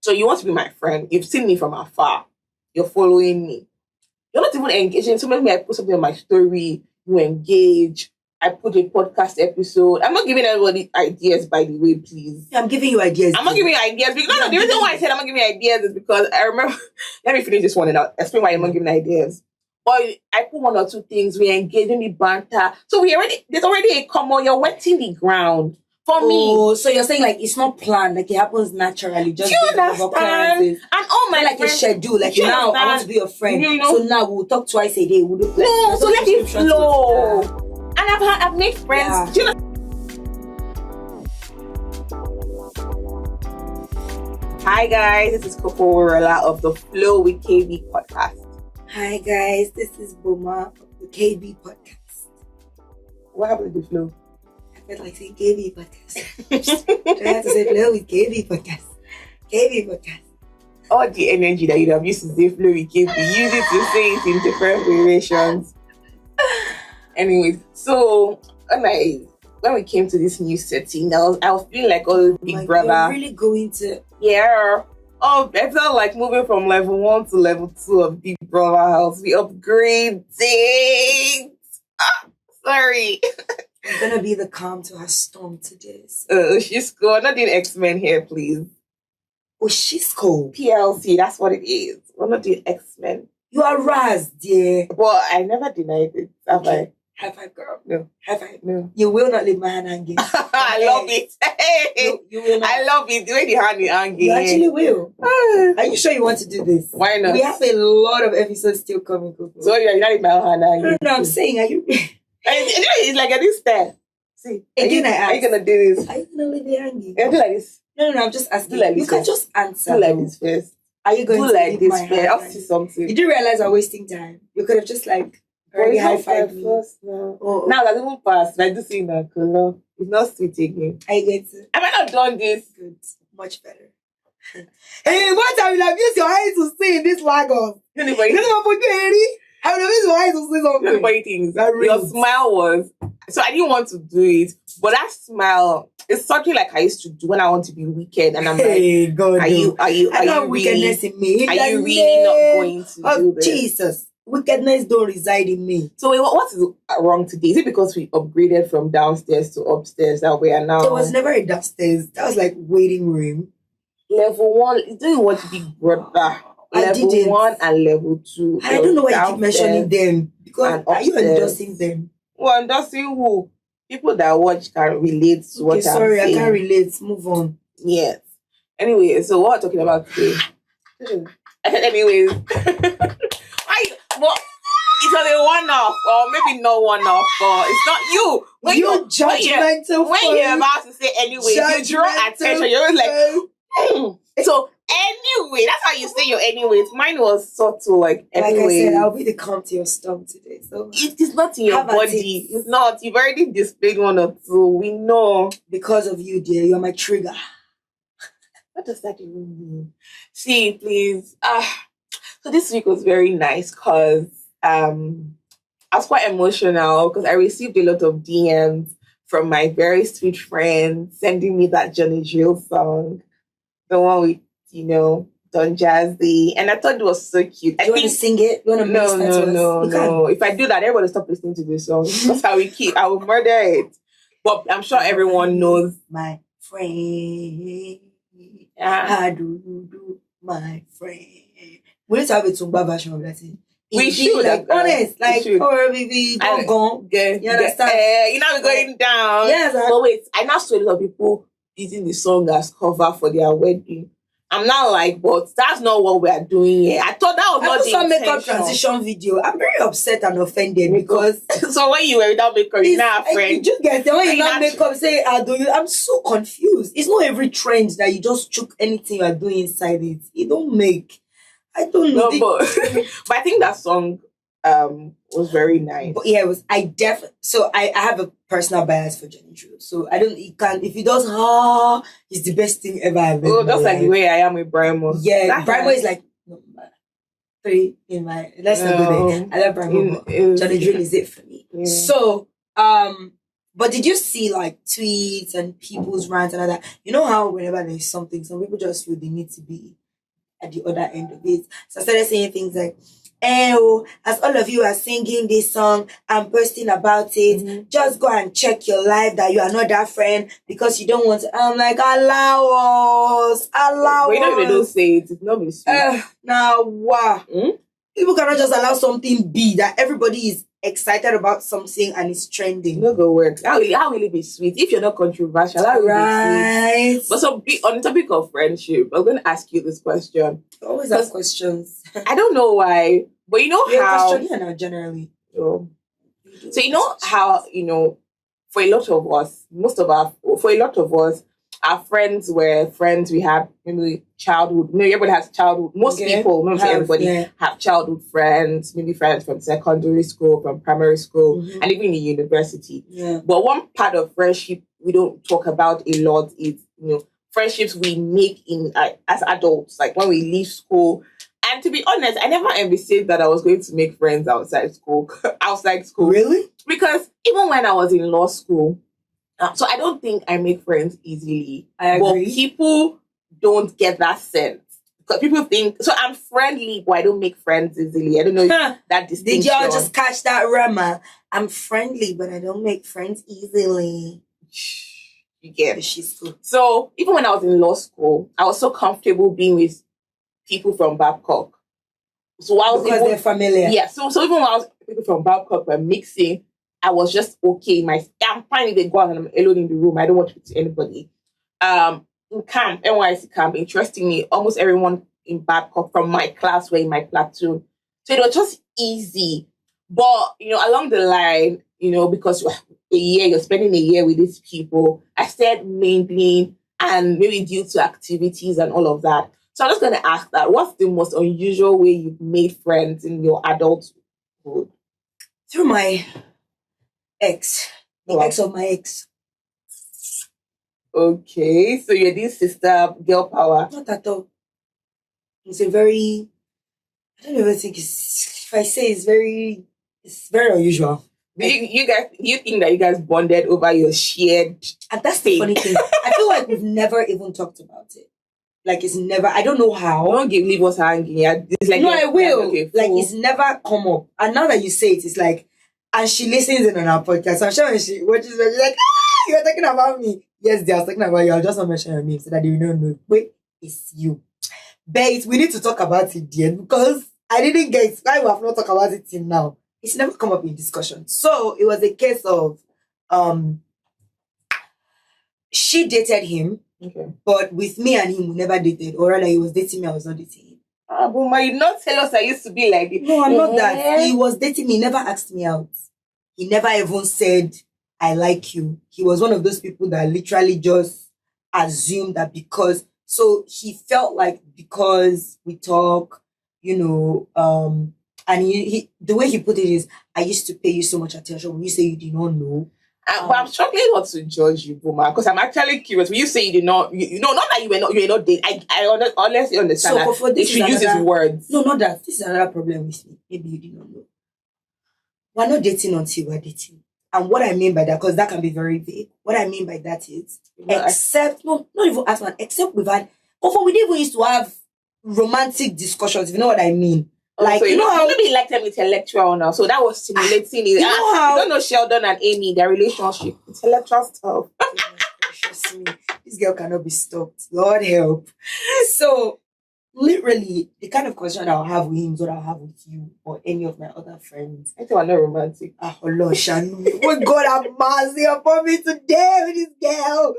So you want to be my friend. You've seen me from afar. You're following me. You're not even engaging. So maybe I put something on my story. You engage. I put a podcast episode. I'm not giving everybody ideas, by the way, please. I'm giving you ideas. I'm not giving you ideas because the reason why I said I'm not giving you ideas is because I remember. Let me finish this one and I'll explain why I'm not giving ideas. But I put one or two things. We engage in the banter. So there's already a common. You're wetting the ground for me. Oh, so you're saying like it's not planned, like it happens naturally. Just do you understand? And all my like friends, a schedule. Like now, I want to be your friend. So now we'll talk twice a day. We'll do so let it flow. And I've made friends. Yeah. Hi guys, this is Coco Warela of the Flow with KB podcast. Hi guys, this is Boma of the KB podcast. What happened to the Flow? I felt like saying KB podcast. I had to say Flow with KB podcast. KB podcast. All the energy that you have used to say Flow with KB, use it to say it in different variations. Anyways, so when we came to this new setting, I was feeling like big brother. You're really going to I felt like moving from level 1 to level 2 of Big Brother House. We upgraded. Sorry. I'm gonna be the calm to her storm today. She's cool. I'm not doing X-Men here, please. Oh, she's cool. PLC, that's what it is. We're not doing X-Men. You are Raz, dear. Well, I never denied it. Have I? High five, girl. No. High five. No. You will not leave my hand hanging. I love it. No, you will not. I love it. The way the hand is hanging. You actually will. Are you sure you want to do this? Why not? We have a lot of episodes still coming. So you're not leaving my hand hanging. No, I'm saying, are you? It's like a this style. See, Again, I ask. Are you gonna do this? Are you gonna leave me hanging? Yeah, do like this. No, I'm just asking. Like you can just answer. Do like this first. Are you going do to like leave this my first? hand? I'll see something. You do realize I'm wasting time. You could have just already high five me. First, no. Oh. Now that even passed, I do see that color. It's not sweet again. I get it. Have I not done this? Good. Much better. Hey, what time you have used your eyes to see in this Lagos? Anybody? I would have used my eyes to see something. Everybody thinks your smile was. So I didn't want to do it, but that smile is something like I used to do when I want to be wicked, and I'm like, God, are you wickedness really, in me? are you really not going to do this? Jesus, wickedness don't reside in me. So what is wrong today? Is it because we upgraded from downstairs to upstairs that we are now? There was never a downstairs. That was like waiting room. Level 1. You don't want to be brother. Level 1 and level 2. I don't know why you keep mentioning them. Because are you endorsing them? Well, endorsing who? People that watch can relate to what I'm saying. I can't relate. Move on. Yes. Anyway, so what we're talking about today? Anyways. Well, it was a one-off, or maybe not one-off, but it's not you. When you judgmental. When you're about to say anyway, you draw attention. You're always like, So anyway, that's how you say your anyways. Mine was subtle, like anyway. Like I said, I'll be the calm to your storm today. So it is not in your body. It's not. You've already displayed one or two. We know. Because of you, dear. You're my trigger. What does that even mean? See, please. So this week was very nice because I was quite emotional because I received a lot of DMs from my very sweet friends sending me that Johnny Drill song. The one with, Don Jazzy. And I thought it was so cute. Do you want to sing it? You want to mix that to us? No. If I do that, everybody stop listening to this song. That's how I will murder it. But I'm sure everyone knows. My friend. How do you do, my friend? We need to have a Tumba version of that thing. We should. Honest. Oh, baby, don't. You understand? You're not going down. Yes. But wait, I now saw a lot of people using the song as cover for their wedding. I'm not like, but that's not what we are doing here. I thought that was not the intention. Makeup transition video. I'm very upset and offended because so when you were without makeup, you're not a friend. You just get when you not makeup, say I'm so confused. It's not every trend that you just chuck anything you are doing inside it. It don't make. I don't know. No, but I think that song was very nice. But yeah, it was. So I have a personal bias for Johnny Drew. So I don't. If he does, it's the best thing ever. Oh, just like the way I am with Brimo. Yeah, Brimo is like no, 3 in my. Let's not go there. I love Brimo. Johnny Drew is it for me. Yeah. So But did you see like tweets and people's rants and all that? You know how whenever there's something, some people just feel they need to be at the other end of it. So I started saying things like, oh, as all of you are singing this song and posting about it, just go and check your life that you are not that friend because you don't want to. I'm like, allow us, allow But you know, if they don't us. say it, it's not be sweet. Now, wow. Hmm? People cannot just allow something be that everybody is excited about something and it's It trending. not go work. How will it be sweet if you're not controversial? How will it be sweet? Right. But on the topic of friendship, I'm going to ask you this question. You always have questions. I don't know why, but you know You're a how. questioner now, generally. Oh. So you know how for a lot of us, for a lot of us, our friends were friends. We have maybe childhood. Maybe everybody has childhood. Most Okay. people, not everybody, have childhood friends. Maybe friends from secondary school, from primary school, and even in university. Yeah. But one part of friendship we don't talk about a lot is friendships we make in as adults, like when we leave school. And to be honest, I never envisaged that I was going to make friends outside school. Really? Because even when I was in law school, so I don't think I make friends easily. I But agree. people don't get that sense. Because people think, so I'm friendly, but I don't make friends easily. I don't know if that distinction. Did y'all just catch that, Rama? I'm friendly, but I don't make friends easily. You get. She's cool. So even when I was in law school, I was so comfortable being with people from Babcock. So I was Because they're familiar. Yeah. So even when I was people from Babcock were mixing, I was just okay. I'm fine if they go out and I'm alone in the room. I don't want to speak to anybody. In camp, NYC camp, interestingly, almost everyone in Babcock from my class were in my platoon. So it was just easy. But along the line, because you're spending a year with these people, I started mingling and maybe due to activities and all of that. So I'm just going to ask that. What's the most unusual way you've made friends in your adulthood? Through my ex. The ex of my ex. Okay. So you're this sister, girl power. Not at all. It's a very, I don't even think if I say it's very unusual. Do you think that you guys bonded over your shared And that's the funny thing. I feel like we've never even talked about it. Like it's never, I don't know how. Don't leave us hanging. It's like no, I will. Okay, like it's never come up. And now that you say it, it's like, and she listens in on our podcast. So I'm sure when she watches it, she's like, you're talking about me. Yes, they are talking about you. I'll just not mention your name so that you don't know. Wait, it's you. But we need to talk about it, dear, because I didn't get why we have not talked about it till now. It's never come up in discussion. So it was a case of she dated him. Okay. But with me and him, we never dated. Or rather, he was dating me, I was not dating him. But you not tell us I used to be like this. No, I'm not that. He was dating me, he never asked me out. He never even said, I like you. He was one of those people that literally just assumed that because, so he felt like because we talk, and he the way he put it is, I used to pay you so much attention when you say you did not know. But I'm struggling not to judge you, Boma, because I'm actually curious. When you say you did not, not that you were not dating. I honestly understand So that for this they should use his words. No, not that. This is another problem with me. Maybe you did not know. We're not dating until we're dating. And what I mean by that, because that can be very vague. What I mean by that is, except we've had, we didn't even used to have romantic discussions, if you know what I mean. Like, so you know how maybe like them intellectual now, so that was stimulating it. You know how you don't know Sheldon and Amy, their relationship, intellectual stuff. Trust me, this girl cannot be stopped. Lord help. So, literally, the kind of question I'll have with him is what I'll have with you or any of my other friends. I think we're not romantic. Oh Lord, Shanu, what God have mercy upon me today with this girl.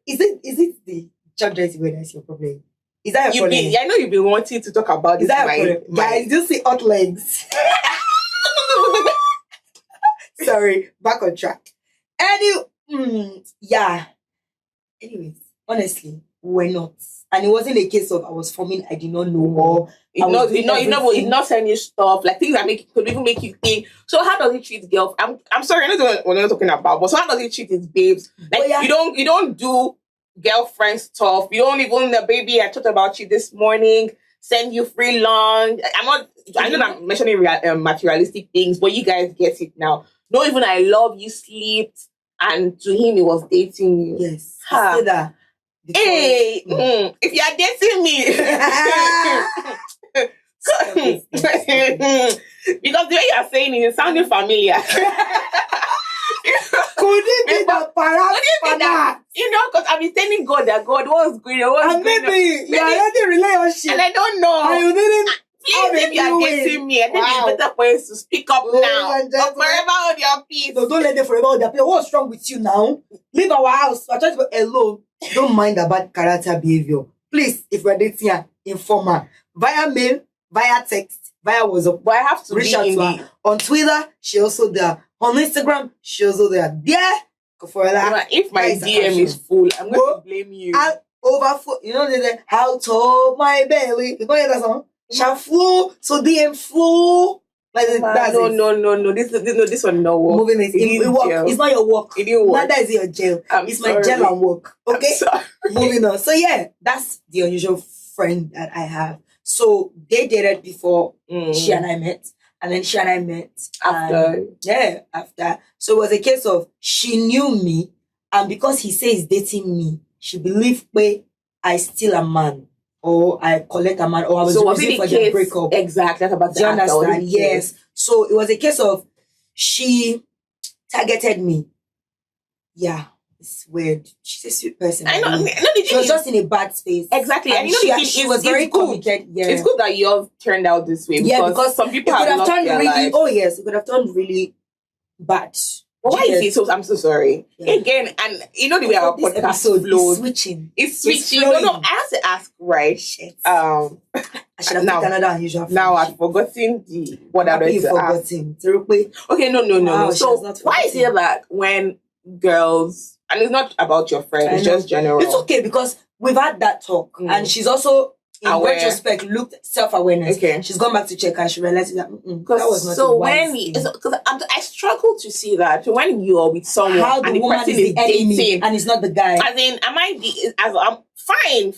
Is it the job dressing when that's your problem? Is that your problem? I know you've been wanting to talk about this. Is that your problem? Guys, do you see hot legs? Sorry, back on track. Yeah. Anyways, honestly, we're not. And it wasn't a case of I was forming, I did not know more. It's not saying you stuff, like things that could even make you think. So how does he treat girls? I'm sorry, I know what we're not talking about, but so how does he treat his babes? Like you don't do girlfriend stuff. You don't even baby, I talked about you this morning, send you free lunch. I know I'm mentioning materialistic things, but you guys get it now. Not even I love you sleep. and to him he was dating you. Yes. Ha. I said that. Hey, if you are dating me, because the way you are saying it is sounding familiar. Could it be the paraphrase? You know, because I've been telling God that God was going, And maybe you are already in relationship. and I don't know. And you didn't. Please, if you are dating me, I think it's better for you to speak up now. But forever hold your peace. No, don't let them forever hold their peace. What's wrong with you now? Leave our house. We're trying to be alone. Don't mind about character behavior. Please, if we're dating her, inform her. Via mail, via text, via WhatsApp. But I have to reach be out in to her. On Twitter, she also there. On Instagram, she also there. There, if my DM is full, I'm going to blame you. Overflow. You know, they how tall my belly. You know that song? Shall flow, so DM flow. Like no. This one no work. Moving it work. It's not your work. It didn't work. Neither is it your jail. It's sorry. my jail and work. Okay. Moving on. So yeah, that's the unusual friend that I have. So they dated before she and I met, and then she and I met after. So it was a case of she knew me, and because he says dating me, she believed me I still a man. Or I collect a man, or I was waiting for the breakup. Exactly, that's about do you understand? Yes. So it was a case of she targeted me. Yeah, it's weird. She's a sweet person. I know. She was just in a bad space. Exactly, and she was very committed. Yeah, it's good that yours turned out this way. Because some people could have turned really. Life. Oh yes, it could have turned really bad. But why is it so? I'm so sorry. Yeah. Again, and you know the way our podcast flows. It's switching. No, I have to ask, right? Shit. I should have picked another unusual. Now I've forgotten what I read to ask. Okay, no. So why is it that when girls, and it's not about your friend, it's just general. It's okay because we've had that talk, and she's also. In retrospect, looked self-awareness. Okay. She's gone back to check and she realized that was not so when because I struggle to see that when you are with someone how and the woman person is dating and it's not the guy. As in, I'm fine.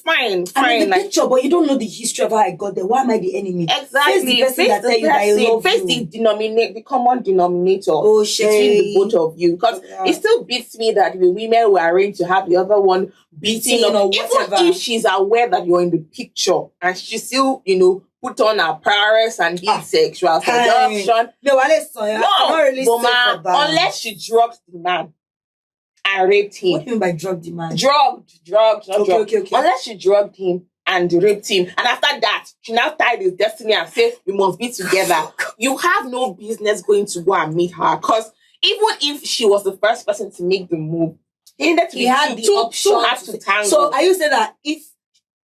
I mean, the picture, but you don't know the history of how I got there. Why am I the enemy? Exactly. Face the common denominator between the both of you. Because it still beats me that the women were arranged to have the other one beating or whatever. Even if she's aware that you're in the picture and she still, put on her prowess and did sexual seduction. Unless she drugs the man. And raped him. What do you mean by drugged the man? Drugged. Okay. Unless she drugged him and raped him. And after that, she now tied his destiny and said, we must be together. You have no business going to go and meet her. Because even if she was the first person to make the move, he had the option to tangle. So are you saying that if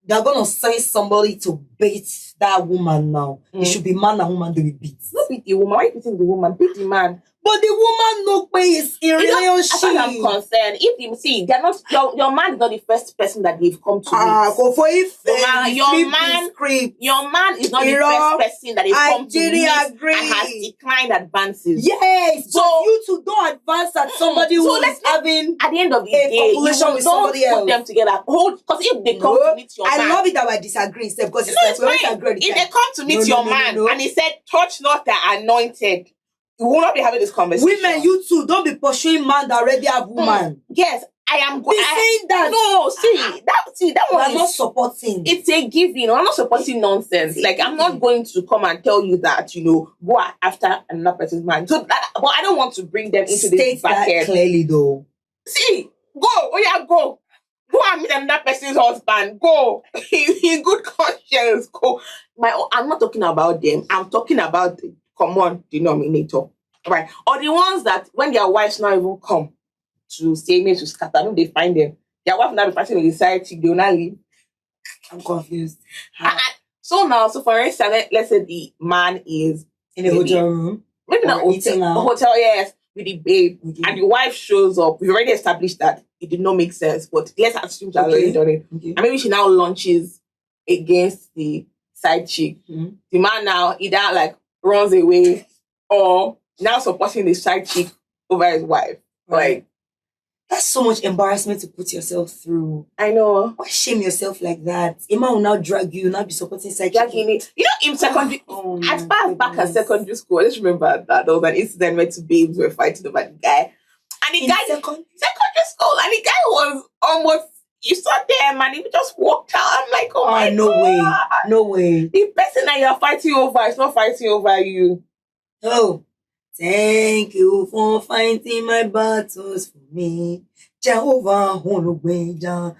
they're going to send somebody to beat that woman now, it should be man and woman to be beat? Not beat the woman. Why are you beating the woman? Beat the man. But the woman no pay is in relationship. As far as I'm concerned, if you see, they're not your man is not the first person that they've come to meet. Go for it. Your man is not the first person that they've come to meet and has declined advances. Yes, so you two don't advance at somebody who is having at the end of the day, population with somebody else. Put them together. Because if they come to meet your man, I love it that we're disagreeing, because it's fine. If they come to meet your man and he said, "Touch not the anointed," we will not be having this conversation. Women, you too, don't be pursuing man that already have woman. Yes, I am saying that. No, that one I'm not supporting. It's a giving. I'm not supporting nonsense. Like, I'm not going to come and tell you that, go after another person's man. So but I don't want to bring them into this bucket. That clearly though. See, go. Go and meet another person's husband. Go. In good conscience. Go. I'm not talking about them. I'm talking about the common denominator. Right. Or the ones that when their wives not even come to stay near to scatter, they find them. Their wife now be fighting with the side chick, they will not leave. I'm confused. So for instance, let's say the man is in a hotel room. Maybe not hotel, yes, with the babe. Okay. And the wife shows up. We've already established that it did not make sense, but let's assume she has already done it. Okay. And maybe she now launches against the side chick. Mm-hmm. The man now either runs away or now supporting the side chick over his wife. Right. That's so much embarrassment to put yourself through. I know. Why shame yourself like that? A man will now drag you, now be supporting side chick. In secondary, as far as back at secondary school, I just remember that there was an incident where two babes were fighting over the guy. And the In guy, secondary secondary school, and the guy was almost, you saw them, and he just walked out. I'm like, oh my no God. way. No way. The person that you're fighting over is not fighting over you. Oh, thank you for fighting my battles for me. Jehovah,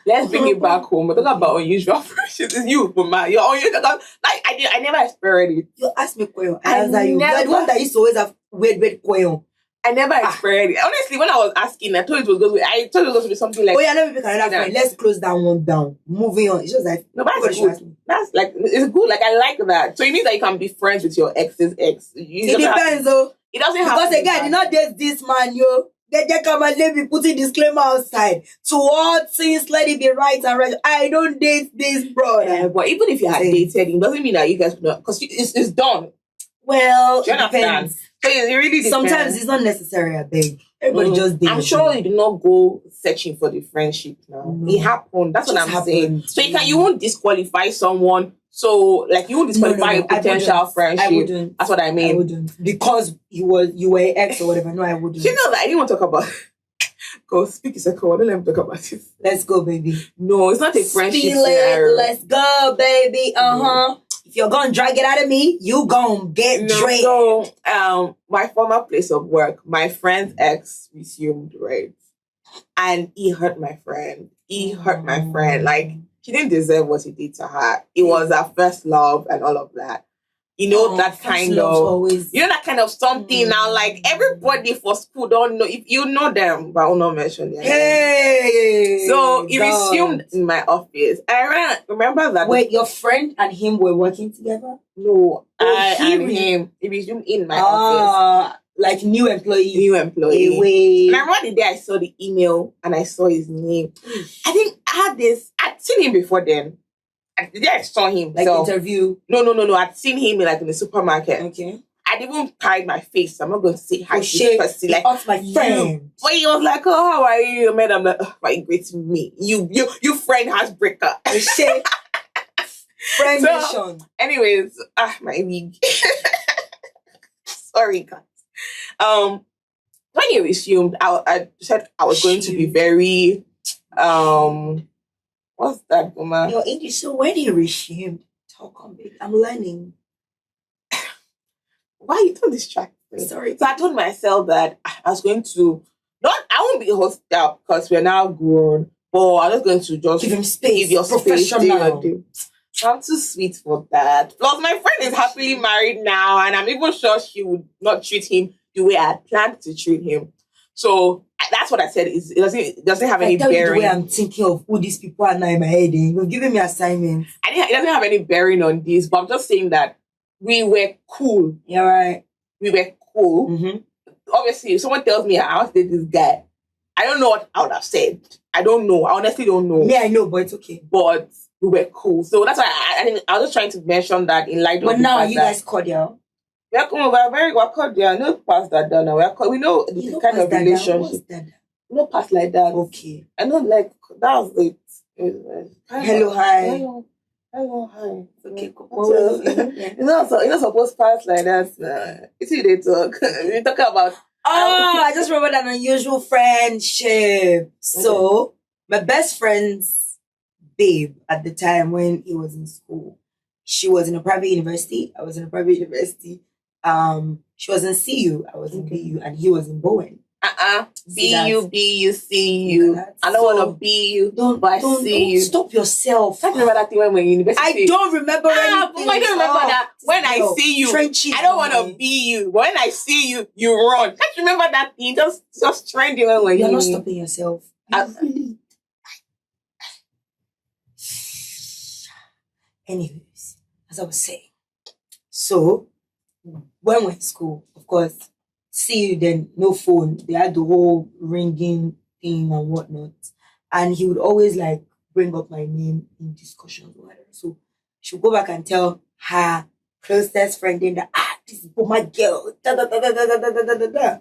Let's bring it back home. We're talking about unusual friendships. It's you, Mama. You're unusual. Like I never experienced it. You ask me question. I answer you. You're the one that used to always have weird question. I never experienced it. Honestly, when I was asking, I told it was going to be something like. Oh yeah, let me pick another friend. Let's close that one down. Moving on. It's just like no, that's good. That's like it's good. Like I like that. So it means that you can be friends with your ex's ex. It depends, though. It doesn't have because again, did not date this man, yo. They come and let me put a disclaimer outside. To all things, let it be right and right. I don't date this brother. Yeah, but even if you had dated him, doesn't mean that you guys would not, because it's done. Well, do you understand? So it really depends. Sometimes it's not necessary, I think. Everybody just dates. I'm sure you did not go searching for the friendship now. It happened. That's what I'm saying. So you won't disqualify someone. So like you won't disqualify a potential friendship. I wouldn't. That's what I mean. I wouldn't. Because you were ex or whatever. No, I wouldn't. You know that I didn't want to talk about go speak a second. Don't let me talk about it. Let's go, baby. No, it's not a friendship scenario. Let's go, baby. If you're gonna drag it out of me, you gonna get dragged. So, my former place of work, my friend's ex resumed, right? And he hurt my friend. Like, he didn't deserve what he did to her. It was her first love and all of that. You know, that kind of, that kind of something now, like everybody for school don't know, if you know them, but I will not mention them. Hey! So he resumed in my office. I remember that. Wait, your friend and him were working together? No, him. He resumed in my office. Like new employee. And I remember the day I saw the email and I saw his name. I think I'd seen him before then. The day I saw him. Like interview? No. I'd seen him in the supermarket. Okay. I'd even carried my face. I'm not going to say hi to this person. Like, my friend. But he was like, oh, how are you? Man, I'm like, oh, why are you greeting me? You friend has breaker. Friend mission. Anyways, my wig. Sorry, guys. When he resumed, I said I was going to be very what's that, woman? Your English. So when he resumed, talk on it. I'm learning. Why you don't distract me? Sorry. So I told myself that I was going to I won't be hostile because we're now grown, but I'm just going to just give him space. Give your professional. I'm too sweet for that. Plus, my friend is happily married now, and I'm even sure she would not treat him the way I had planned to treat him. So that's what I said. It doesn't have any bearing. The way I'm thinking of who these people are now in my head. You've given me assignments. It doesn't have any bearing on this, but I'm just saying that we were cool. Yeah, right. We were cool. Mm-hmm. Obviously, if someone tells me I want to date this guy, I don't know what I would have said. I don't know. I honestly don't know. Yeah, I know, but it's okay. But we were cool. So that's why I think I was just trying to mention that in light of. But now are you guys cordial? We're cordial. No past that down. We know the kind of relationship. No past like that. Okay. I know, like that was it. Hello, hi. Hello, hi. Okay, cool. You're not supposed to pass like that. It's who they talk. We talk about. I just remembered an unusual friendship. So my best friend's babe at the time when he was in school, she was in a private university. I was in a private university. She was in CU. I was in BU, and he was in Bowen. BU, CU. I don't want to be you, but I see you. Stop yourself. I remember that thing when we're in university. I don't remember anything. I don't remember that. When I see you, I don't want to be you. But when I see you, you run. Can't you remember that thing? Just trending when we're You're not stopping yourself. Anyways, as I was saying, so when we're in school, of course, see you then, no phone. They had the whole ringing thing and whatnot. And he would always like bring up my name in discussions or whatever. So she would go back and tell her closest friend in that, this is my girl. Da, da, da, da, da, da, da, da, da.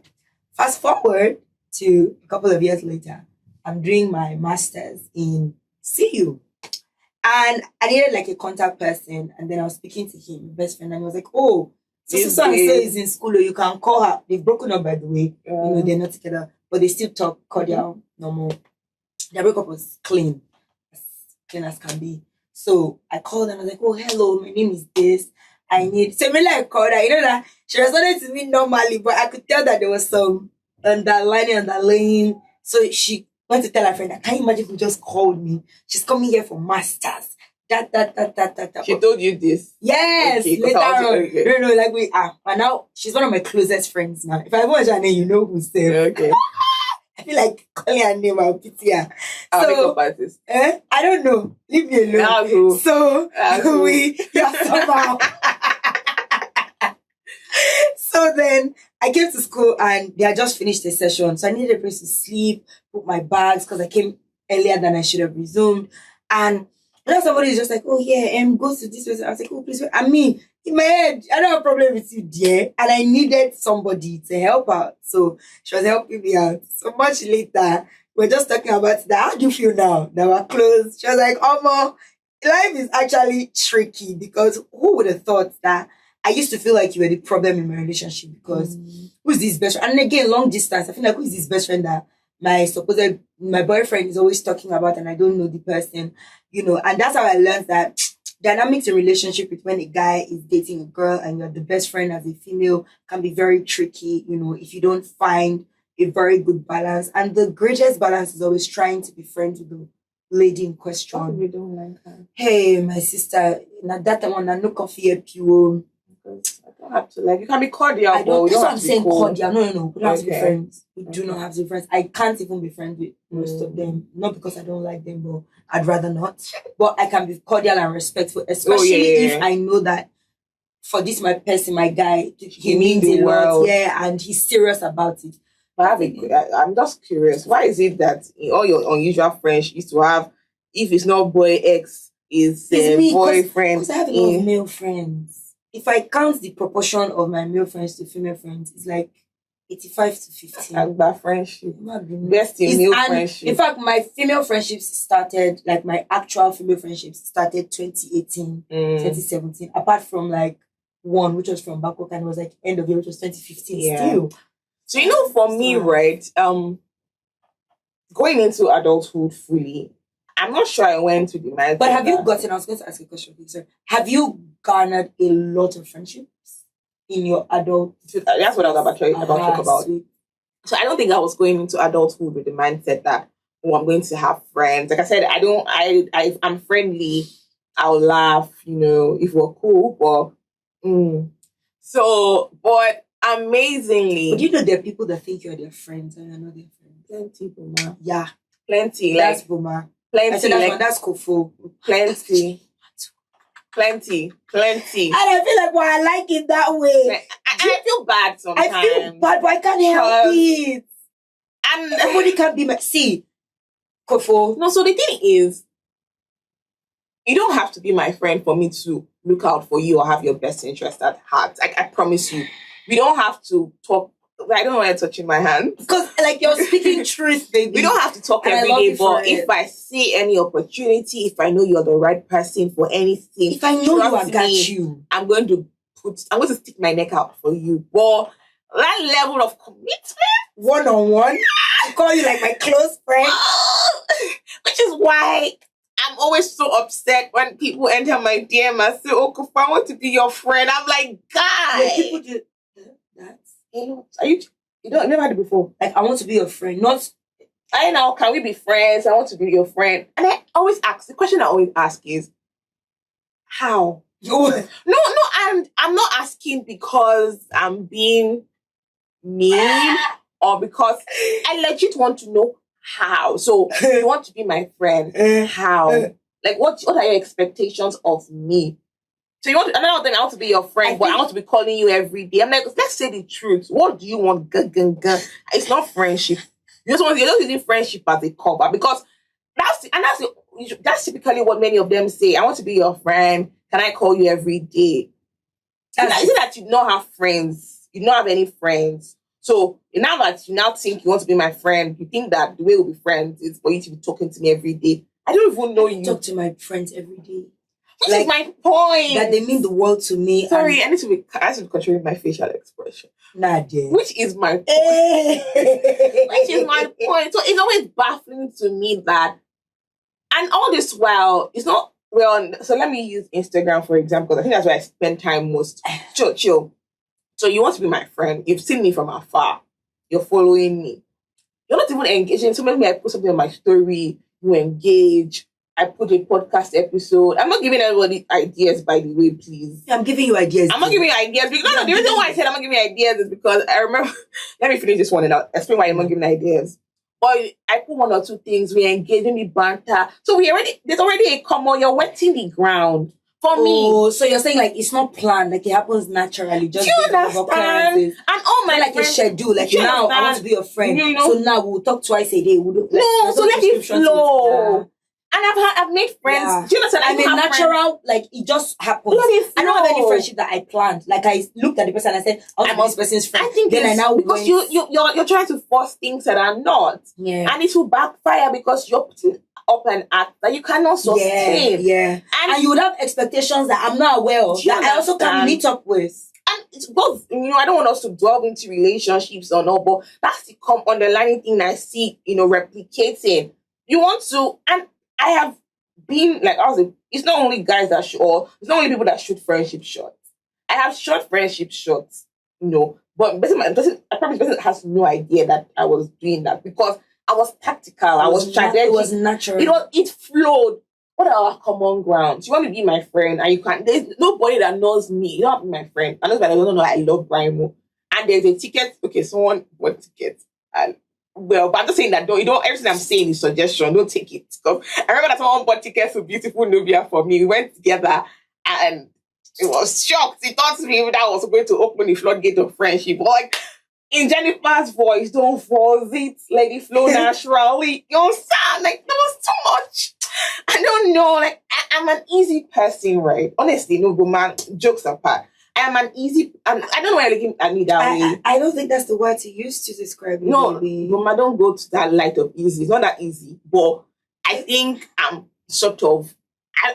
Fast forward to a couple of years later, I'm doing my master's in CU. And I needed like a contact person. And then I was speaking to him, best friend, and he was like, oh, so is in school, or you can call her. They've broken up, by the way. They're not together. but they still talk cordial, normal. Their breakup was as clean as can be. So I called and I was like, oh, hello, my name is this. I need, so maybe I called her, that she responded to me normally, but I could tell that there was some underlying. So she went to tell her friend, I can't imagine who just called me. She's coming here for masters. That. She told you this? Yes, okay, later on. Okay. No, like we are. And now she's one of my closest friends now. If I watch her name, you know who's there. Okay. I feel like calling her name, I'll pity her. I'll make up artist. I don't know. Leave me alone. I'll go. So somehow. So then I came to school and they had just finished the session. So I needed a place to sleep, put my bags because I came earlier than I should have resumed. And now somebody is just like, oh yeah, go to this person. I was like, oh please wait. I mean, in my head, I don't have a problem with you, dear. And I needed somebody to help out. So she was helping me out. So much later, we're just talking about that. How do you feel now that we're close? She was like, oh, life is actually tricky because who would have thought that I used to feel like you were the problem in my relationship because who's this best friend? And again, long distance, I feel like who's this best friend that my boyfriend is always talking about and I don't know the person, and that's how I learned that dynamics in relationship with when a guy is dating a girl and you're the best friend as a female can be very tricky, if you don't find a very good balance. And the greatest balance is always trying to be friends with the lady in question. We don't like her. Hey, my sister, na that one, I no coffee help you. I don't have to you can be cordial. I don't. That's what I'm saying. Cool. Cordial. No. We don't have to be Okay. friends. We do not have to be friends. I can't even be friends with most of them. Not because I don't like them, but I'd rather not. But I can be cordial and respectful, especially if I know that for this my person, my guy, he means a lot. Yeah, and he's serious about it. But I'm just curious. Why is it that in all your unusual friends you used to have, if it's not boy X, is boyfriend? Because I have a lot of male friends. If I count the proportion of my male friends to female friends, it's like 85 to 15. And that friendship. Best in male friendship. In fact, my female friendships started, like my actual female friendships started 2018, 2017. Apart from like one, which was from Bangkok, and it was like end of year, which was 2015 still. So, for me, right, going into adulthood fully, I'm not sure I went to the mindset. But have you gotten, I was going to ask a question, sir. Have you garnered a lot of friendships in your adult? That's what I was about to talk about. Sweet. So I don't think I was going into adulthood with the mindset that, I'm going to have friends. Like I said, I'm friendly. I'll laugh, if we're cool, but, but amazingly. But there are people that think you're their friends and you're not their friends? Plenty, Buma. Yeah. Plenty. That's Buma. Plenty. I said that's Kofo. Plenty. Plenty. And I feel like, I like it that way. I feel bad sometimes. I feel bad, but I can't help it. And everybody can be see, Kofo. No, so the thing is, you don't have to be my friend for me to look out for you or have your best interest at heart. I promise you. We don't have to talk. I don't know why you're touching my hand. Because, you're speaking truth, baby. We don't have to talk every day, but if I see any opportunity, if I know you're the right person for anything, if I know I got you, I'm going to stick my neck out for you. But that level of commitment, one-on-one, I call you like my close friend. Which is why I'm always so upset when people enter my DM and say, oh, Kofa, I want to be your friend. I'm like, guy. Yeah, people do that. You never had it before. Like, I want to be your friend, not. I know, can we be friends? I want to be your friend. And I always ask, the question I always ask is, how? No, and I'm not asking because I'm being mean or because I legit want to know how. So, you want to be my friend, how? Like, what are your expectations of me? So I want to be your friend, but I want to be calling you every day. I'm like, let's say the truth. What do you want? It's not friendship. You're just using friendship as a cover because that's typically what many of them say. I want to be your friend. Can I call you every day? Is it that you don't have friends? You don't have any friends. So now that you now think you want to be my friend, you think that the way we'll be friends is for you to be talking to me every day. I don't even know you. Talk to my friends every day. Which is my point. That they mean the world to me. Sorry, I need to be controlling my facial expression. Nah, dear. Which is my point. Which is my point. So it's always baffling to me that, and all this while, it's not, well, so let me use Instagram for example. I think that's where I spend time most. Chill. So you want to be my friend. You've seen me from afar. You're following me. You're not even engaging. So maybe I put something on my story, you engage. I put a podcast episode. I'm not giving anybody ideas, by the way, please. I'm giving you ideas. I'm not giving you ideas. Because, no, the reason why I said I'm not giving you ideas is because I remember, let me finish this one and I'll explain why I'm not giving ideas. Or I put one or two things, we engage, maybe banter. So there's already a common, you're wetting the ground. For me. Oh, so you're saying like it's not planned, like it happens naturally, just you based off occurrences. And all my like friends, a schedule. Like now, I want to be your friend. You know, so now we'll talk twice a day. We'll do, so let it flow. And I've made friends. Yeah. Do you understand? I'm a natural, like it just happens. I don't have any friendship that I planned. Like I looked at the person and I said, I want to be this person's friend. I think then I now because you're trying to force things that are not. Yeah. And it will backfire because you're putting up an act that you cannot sustain. Yeah. And you would have expectations that I'm not aware of. That I also can meet up with. And it's both, I don't want us to delve into relationships or not, but that's the underlying thing I see, replicating. You want to, and I have been like, it's not only guys that shoot, or it's not only people that shoot friendship shots. I have shot friendship shots, but I promise the person has no idea that I was doing that because I was tactical. I was strategic. It was natural. It flowed. What are our common grounds? You want to be my friend, and you can't. There's nobody that knows me. You don't have to be my friend. I know that I don't know. I love Brimo, and there's a ticket. Okay, someone bought tickets, and but I'm just saying that everything I'm saying is suggestion. Don't take it. Because I remember that someone bought tickets to Beautiful Nubia for me. We went together, and it was shocked. He thought to me that was going to open the floodgate of friendship. But like in Jennifer's voice, don't force it. Let it flow naturally. You understand? Like there was too much. I don't know. Like I'm an easy person, right? Honestly, no, but man, jokes apart. I am an easy. I don't know why you're looking at me that way. I don't think that's the word to use to describe me. No, Mama, don't go to that light of easy. It's not that easy, but I think I'm sort of.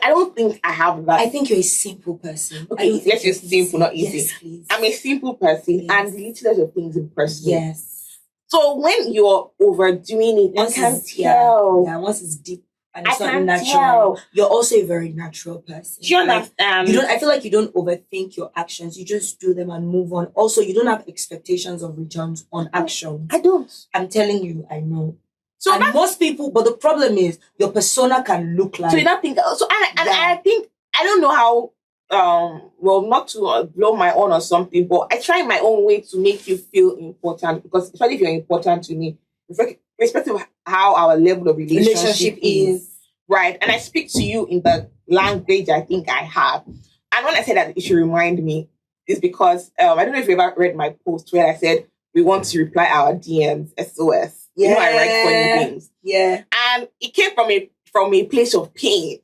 I don't think I have that. I think you're a simple person. Okay, let's use simple, not easy. Yes, please. I'm a simple person, and the littlest of things impress me. Yes. So when you're overdoing it, I can tell. Yeah, once it's deep. And it's I not natural. Tell. You're also a very natural person. Do you understand? I feel like you don't overthink your actions. You just do them and move on. Also, you don't have expectations of returns on action. I don't. I'm telling you, I know. So and most people, but the problem is your persona can look like. So you don't think so? I think I don't know how. Well, not to blow my own or something, but I try my own way to make you feel important because especially if you're important to me, irrespective of how our level of relationship is, right? And I speak to you in the language I think I have. And when I say that it should remind me, is because I don't know if you ever read my post where I said we want to reply our DMs SOS. Yeah. I write funny things. Yeah. And it came from a place of pain.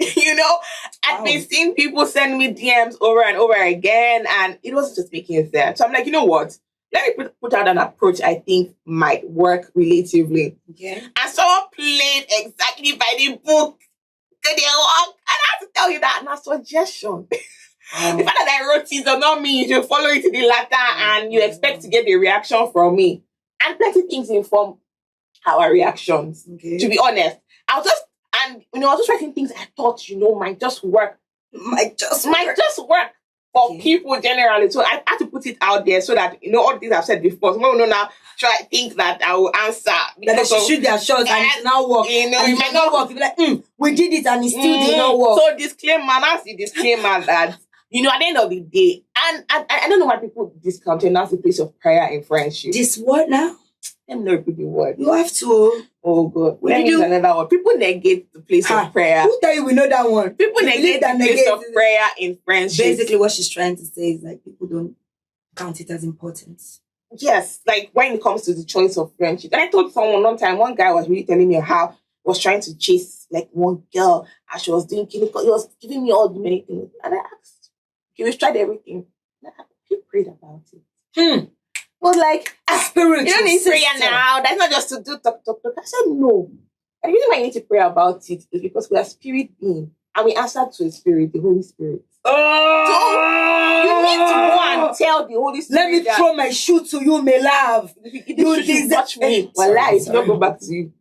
I've been seeing people send me DMs over and over again, and it wasn't just making sense. So I'm like, you know what? Let me put out an approach I think might work relatively. Okay. And someone played exactly by the book. Did it work? And I have to tell you that, not suggestion. The fact that I wrote it does not mean you should follow it to the letter and you expect to get a reaction from me. And plenty things inform our reactions. Okay. To be honest, I was just writing things I thought might just work. Might just work. For people generally, so I had to put it out there so that all things I've said before. Someone will now think that I will answer. That they should shoot their shots and it now work. It might not work. You'll be like, we did it and it still did not work. So disclaimer, that's the disclaimer that at the end of the day, and I don't know why people discount it. That's the place of prayer in friendship. This word now? Let me not repeat the word. You have to. Oh God. Let me use another word. People negate the place of prayer. Who tell you we know that one? People negate the place of prayer in friendship. Basically what she's trying to say is like people don't count it as important. Yes, like when it comes to the choice of friendship. And I told someone one time, one guy was really telling me how he was trying to chase like one girl and she was doing he was giving me all the many things. And I asked, okay, we've tried everything. You prayed about it. Was like, spiritual. You don't need prayer now. That's not just to do talk. I said, no. And the reason why you need to pray about it is because we are spirit beings. and we answered to a spirit, the Holy Spirit. Oh! You need to go and tell the Holy Spirit. Let me throw my shoe to you, my love. You should touch me. Wallahi, it will not go back to you.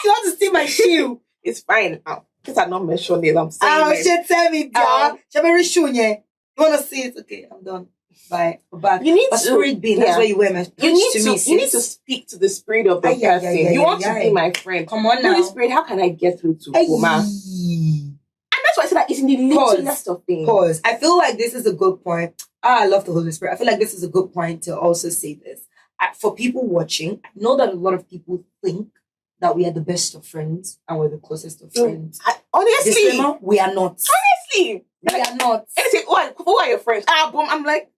You want to steal my shoe? It's fine. Because I'm not mentioning it, I'm saying Oh, it. she tell me, yeah. She very shoe, yeah. You want to see it? Okay, I'm done. Bye. Back. You need a to, spirit being. That's why you wear my. You need to speak to the spirit of the person. You want to be my friend. Come on now. Holy Spirit, how can I get through to Oma? And that's why I said that it's in the littlest of things. Pause. I feel like this is a good point. I love the Holy Spirit. I feel like this is a good point to also say this. For people watching, I know that a lot of people think that we are the best of friends and we're the closest of friends. Honestly, disclaimer, we are not. Honestly, we are not. And they say, who are your friends? Boom. I'm like,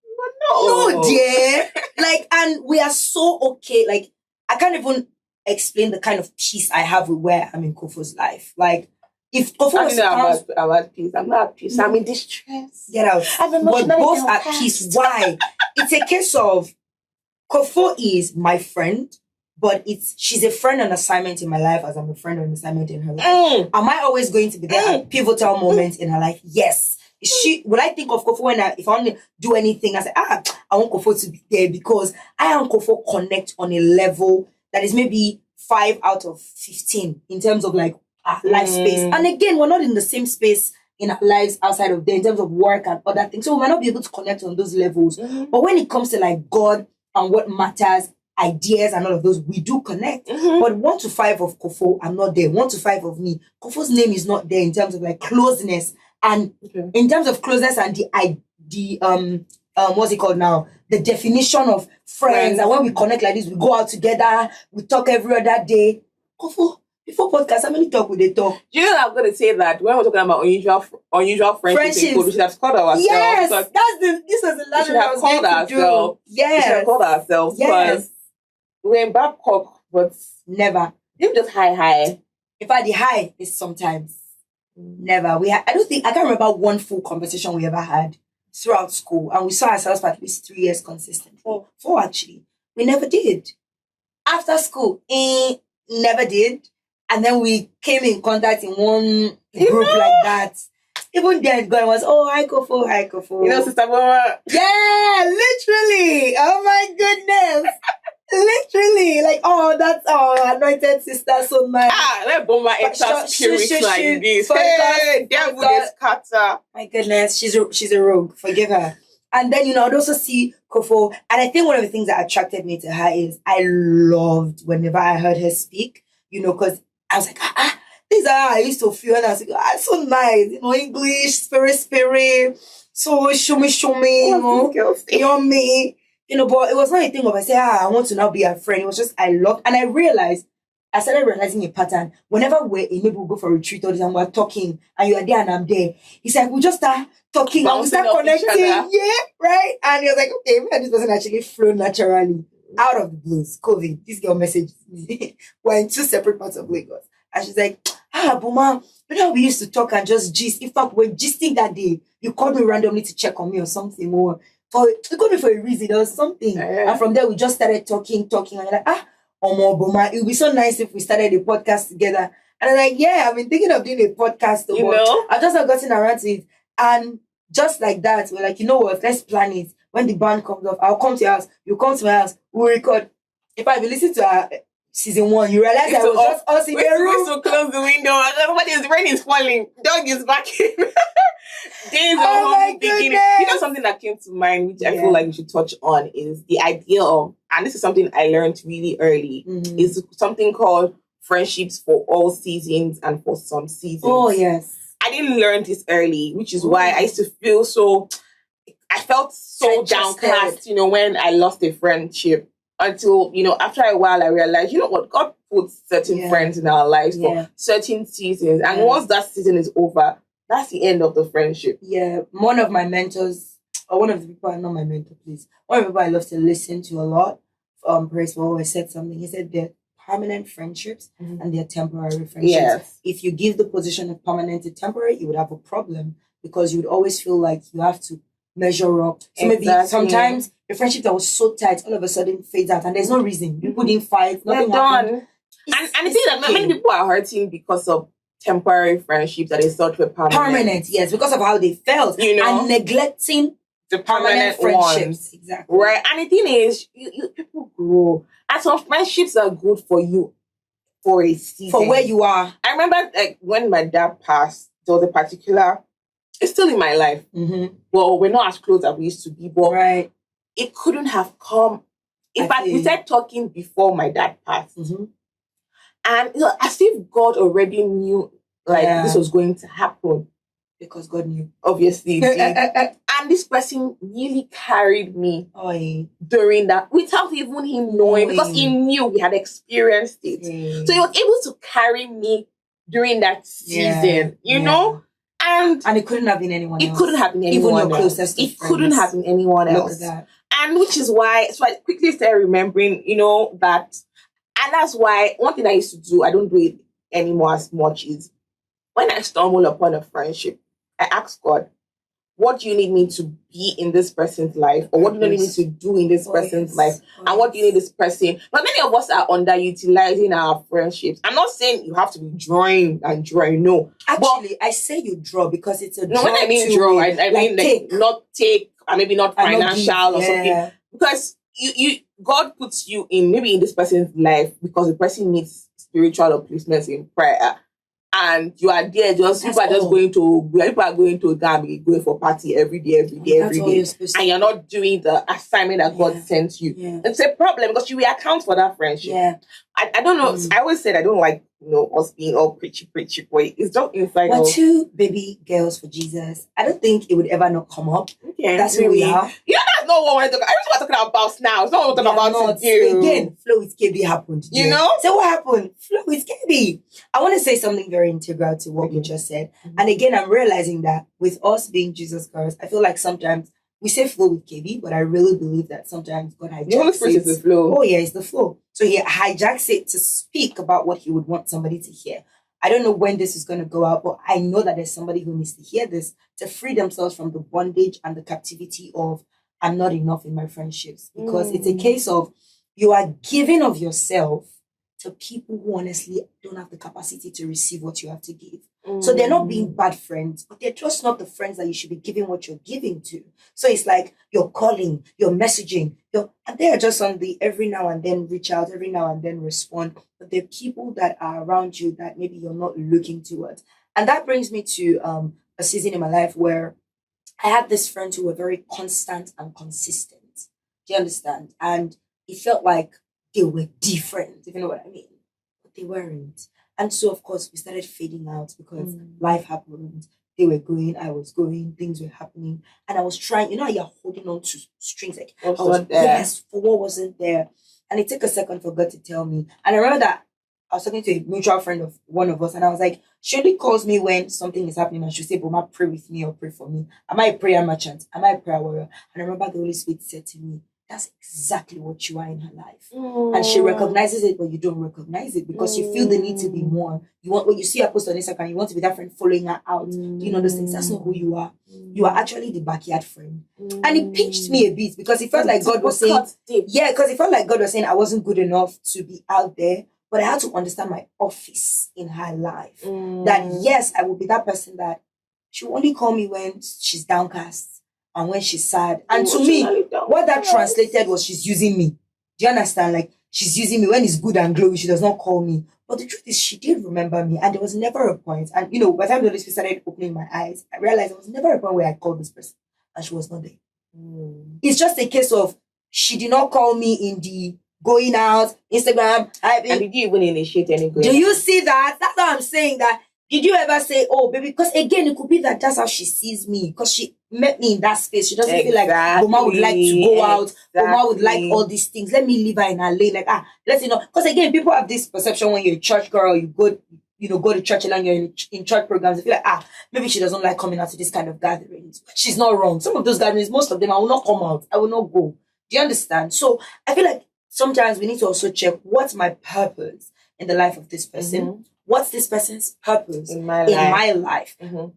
no, dear. Like, and we are so okay. Like, I can't even explain the kind of peace I have with where I'm in Kofo's life. Like, if Kofo was about peace, I'm not at peace. I'm in distress. Get out. But both at peace. Why? It's a case of Kofo is my friend, but she's a friend on assignment in my life as I'm a friend on assignment in her life. Am I always going to be there at pivotal moments in her life? Yes. Will I think of Kofo if I want to do anything? I say, I want Kofo to be there because I and Kofo connect on a level that is maybe 5 out of 15 in terms of like our life space. And again, we're not in the same space in our lives outside of there in terms of work and other things. So we might not be able to connect on those levels. But when it comes to like God and what matters, ideas and all of those, we do connect. But 1 to 5 of Kofo, I'm not there. 1 to 5 of me, Kofo's name is not there in terms of like closeness. And in terms of closeness and the what's it called now? The definition of friends. And when we connect like this, we go out together, we talk every other day. Kofo, before podcast, how many talk would they talk? Do you know I'm going to say that when we're talking about unusual friendships, we should have called ourselves. Yes, this was the last one I was going to do. Yes. We should have called ourselves. Yes. We're in Babcock, but never. You just hi. In fact, the hi is sometimes. Never. I can't remember one full conversation we ever had throughout school. And we saw ourselves for at least 3 years consistently. 4 actually. We never did. After school, never did. And then we came in contact in one group like that. Even then, God was, hi, Kofo. You know, Sister Mama. Yeah, literally. Oh my goodness. Literally, like, that's our anointed sister, so nice. Let Bomba enter spirits like this. Hey, devil is scatter. My goodness, she's a rogue. Forgive her. And then, I'd also see Kofo. And I think one of the things that attracted me to her is I loved whenever I heard her speak, because I was like, these are how I used to feel. And I was like, so nice, English, spirit. So show me, yummy. But it was not a thing of I say, I want to now be a friend. It was just I loved, and I started realizing a pattern. Whenever maybe we'll go for a retreat or this and we're talking and you are there and I'm there, he's like, we'll just start talking and we start connecting. Yeah, right? And he was like, okay, man, this person actually flew naturally out of the blues. COVID, this girl messaged me. We're in 2 separate parts of Lagos. And she's like, Buma, we used to talk and just gist. In fact, we're gisting that day. You called me randomly to check on me or something, or it could be for a reason. There was something. And from there, we just started talking. And you're like, Buma, it would be so nice if we started a podcast together. And I'm like, yeah, I've been thinking of doing a podcast. I've just not gotten around to it. And just like that, we're like, you know what? Let's plan it. When the band comes off, I'll come to your house. You come to my house. We'll record. If I listen to our season 1, you realize that it was just us in the room. We to close the window. Everybody's rain is falling. Dog is barking. Days of beginning. Something that came to mind, which I feel like we should touch on, is the idea of, and this is something I learned really early, is something called friendships for all seasons and for some seasons. Oh, yes. I didn't learn this early, which is why I used to feel I felt so downcast, when I lost a friendship. Until, after a while, I realized, what? God puts certain friends in our lives for certain seasons. And once that season is over, that's the end of the friendship. Yeah. One of my mentors, or one of the people, not my mentor, please. One of the people I love to listen to a lot, Praise for always said something. He said they're permanent friendships and they're temporary friendships. Yes. If you give the position of permanent to temporary, you would have a problem because you would always feel like you have to measure up. So maybe sometimes a friendship that was so tight all of a sudden fades out and there's no reason. People didn't fight, nothing happened. And I think that many people are hurting because of temporary friendships that they thought were permanent. Yes, because of how they felt. And neglecting the permanent friendships. ones. Exactly. Right. And the thing is, people grow. And some friendships are good for you for a season. For where you are. I remember when my dad passed, there was a particular, it's still in my life. Well, we're not as close as we used to be, but it couldn't have come. In fact, we started talking before my dad passed. And as if God already knew this was going to happen. Because God knew. Obviously, did. And this person really carried me during that, without even him knowing, because he knew we had experienced it. So he was able to carry me during that season, you know? And it couldn't have been anyone else. It couldn't have been anyone Even your closest else. It couldn't have been anyone else. Look at that. And which is why, so I quickly started remembering, that, and that's why one thing I used to do, I don't do it anymore as much, is when I stumble upon a friendship, I ask God, what do you need me to be in this person's life? Or what do you need me to do in this person's life? And what do you need this person? But many of us are underutilizing our friendships. I'm not saying you have to be drawing and drawing, no. Actually, I say you draw because it's a draw. No, when I mean draw, I mean take. Not take, and maybe not financial or something. Because God puts you in this person's life because the person needs spiritual upliftment in prayer. And you are there, people are going to Gambia, going for party every day. And you're not doing the assignment that God sent you. It's a problem because you will account for that friendship. I don't know. I always said I don't like us being all preachy, boy. It's just inside. We're two baby girls for Jesus. I don't think it would ever not come up. That's who we are. That's not what we're talking about. Everything we're talking about now. It's not what we're talking about today. Again, Flow with KB happened. So what happened? Flow with KB. I want to say something very integral to what we just said. And again, I'm realizing that with us being Jesus girls, I feel like sometimes we say flow with KB, but I really believe that sometimes God hijacks the Holy Spirit is the flow. Oh yeah, it's the flow. So he hijacks it to speak about what he would want somebody to hear. I don't know when this is going to go out, but I know that there's somebody who needs to hear this to free themselves from the bondage and the captivity of I'm not enough in my friendships. Because it's a case of you are giving of yourself to people who honestly don't have the capacity to receive what you have to give. So they're not being bad friends, but they're just not the friends that you should be giving what you're giving to. So it's like you're calling, you're messaging, and they're just on the every now and then reach out, every now and then respond. But they're people that are around you that maybe you're not looking towards. And that brings me to a season in my life where I had this friends who were very constant and consistent. Do you understand? And it felt like they were different, if you know what I mean. But they weren't. And so, of course, we started fading out because life happened. They were going, I was going, things were happening. And I was trying, you're holding on to strings. Like, yes, for what wasn't there. And it took a second for God to tell me. And I remember that I was talking to a mutual friend of one of us, and I was like, she only calls me when something is happening, and she'll say, Boma, pray with me or pray for me. Am I a prayer merchant? Am I a prayer warrior? And I remember the Holy Spirit said to me, that's exactly what you are in her life. And she recognizes it, but you don't recognize it because you feel the need to be more. You want what you see her post on Instagram, you want to be that friend following her out. Do you know those things? That's not who you are. You are actually the backyard friend. And it pinched me a bit because it felt like God was saying, because it felt like God was saying I wasn't good enough to be out there. But I had to understand my office in her life. That yes, I will be that person that she will only call me when she's downcast and when she's sad. And to me, what that translated was she's using me. Do you understand? Like, she's using me when it's good and glowy. She does not call me. But the truth is, she did remember me. And there was never a point. And, by the time the Holy Spirit started opening my eyes, I realized there was never a point where I called this person. And she was not there. It's just a case of she did not call me in the going out, Instagram. And did you even initiate anything? Do you see that? That's what I'm saying. That did you ever say, oh, baby? Because again, it could be that that's how she sees me. Because she met me in that space. She doesn't feel like Boma would like to go out. Boma would like all these things. Let me leave her in her lane. Like, let's Because again, people have this perception when you're a church girl, you go to church and you're in church programs. They feel like, maybe she doesn't like coming out to this kind of gatherings. But she's not wrong. Some of those gatherings, most of them, I will not come out. I will not go. Do you understand? So I feel like sometimes we need to also check what's my purpose in the life of this person. What's this person's purpose in my life?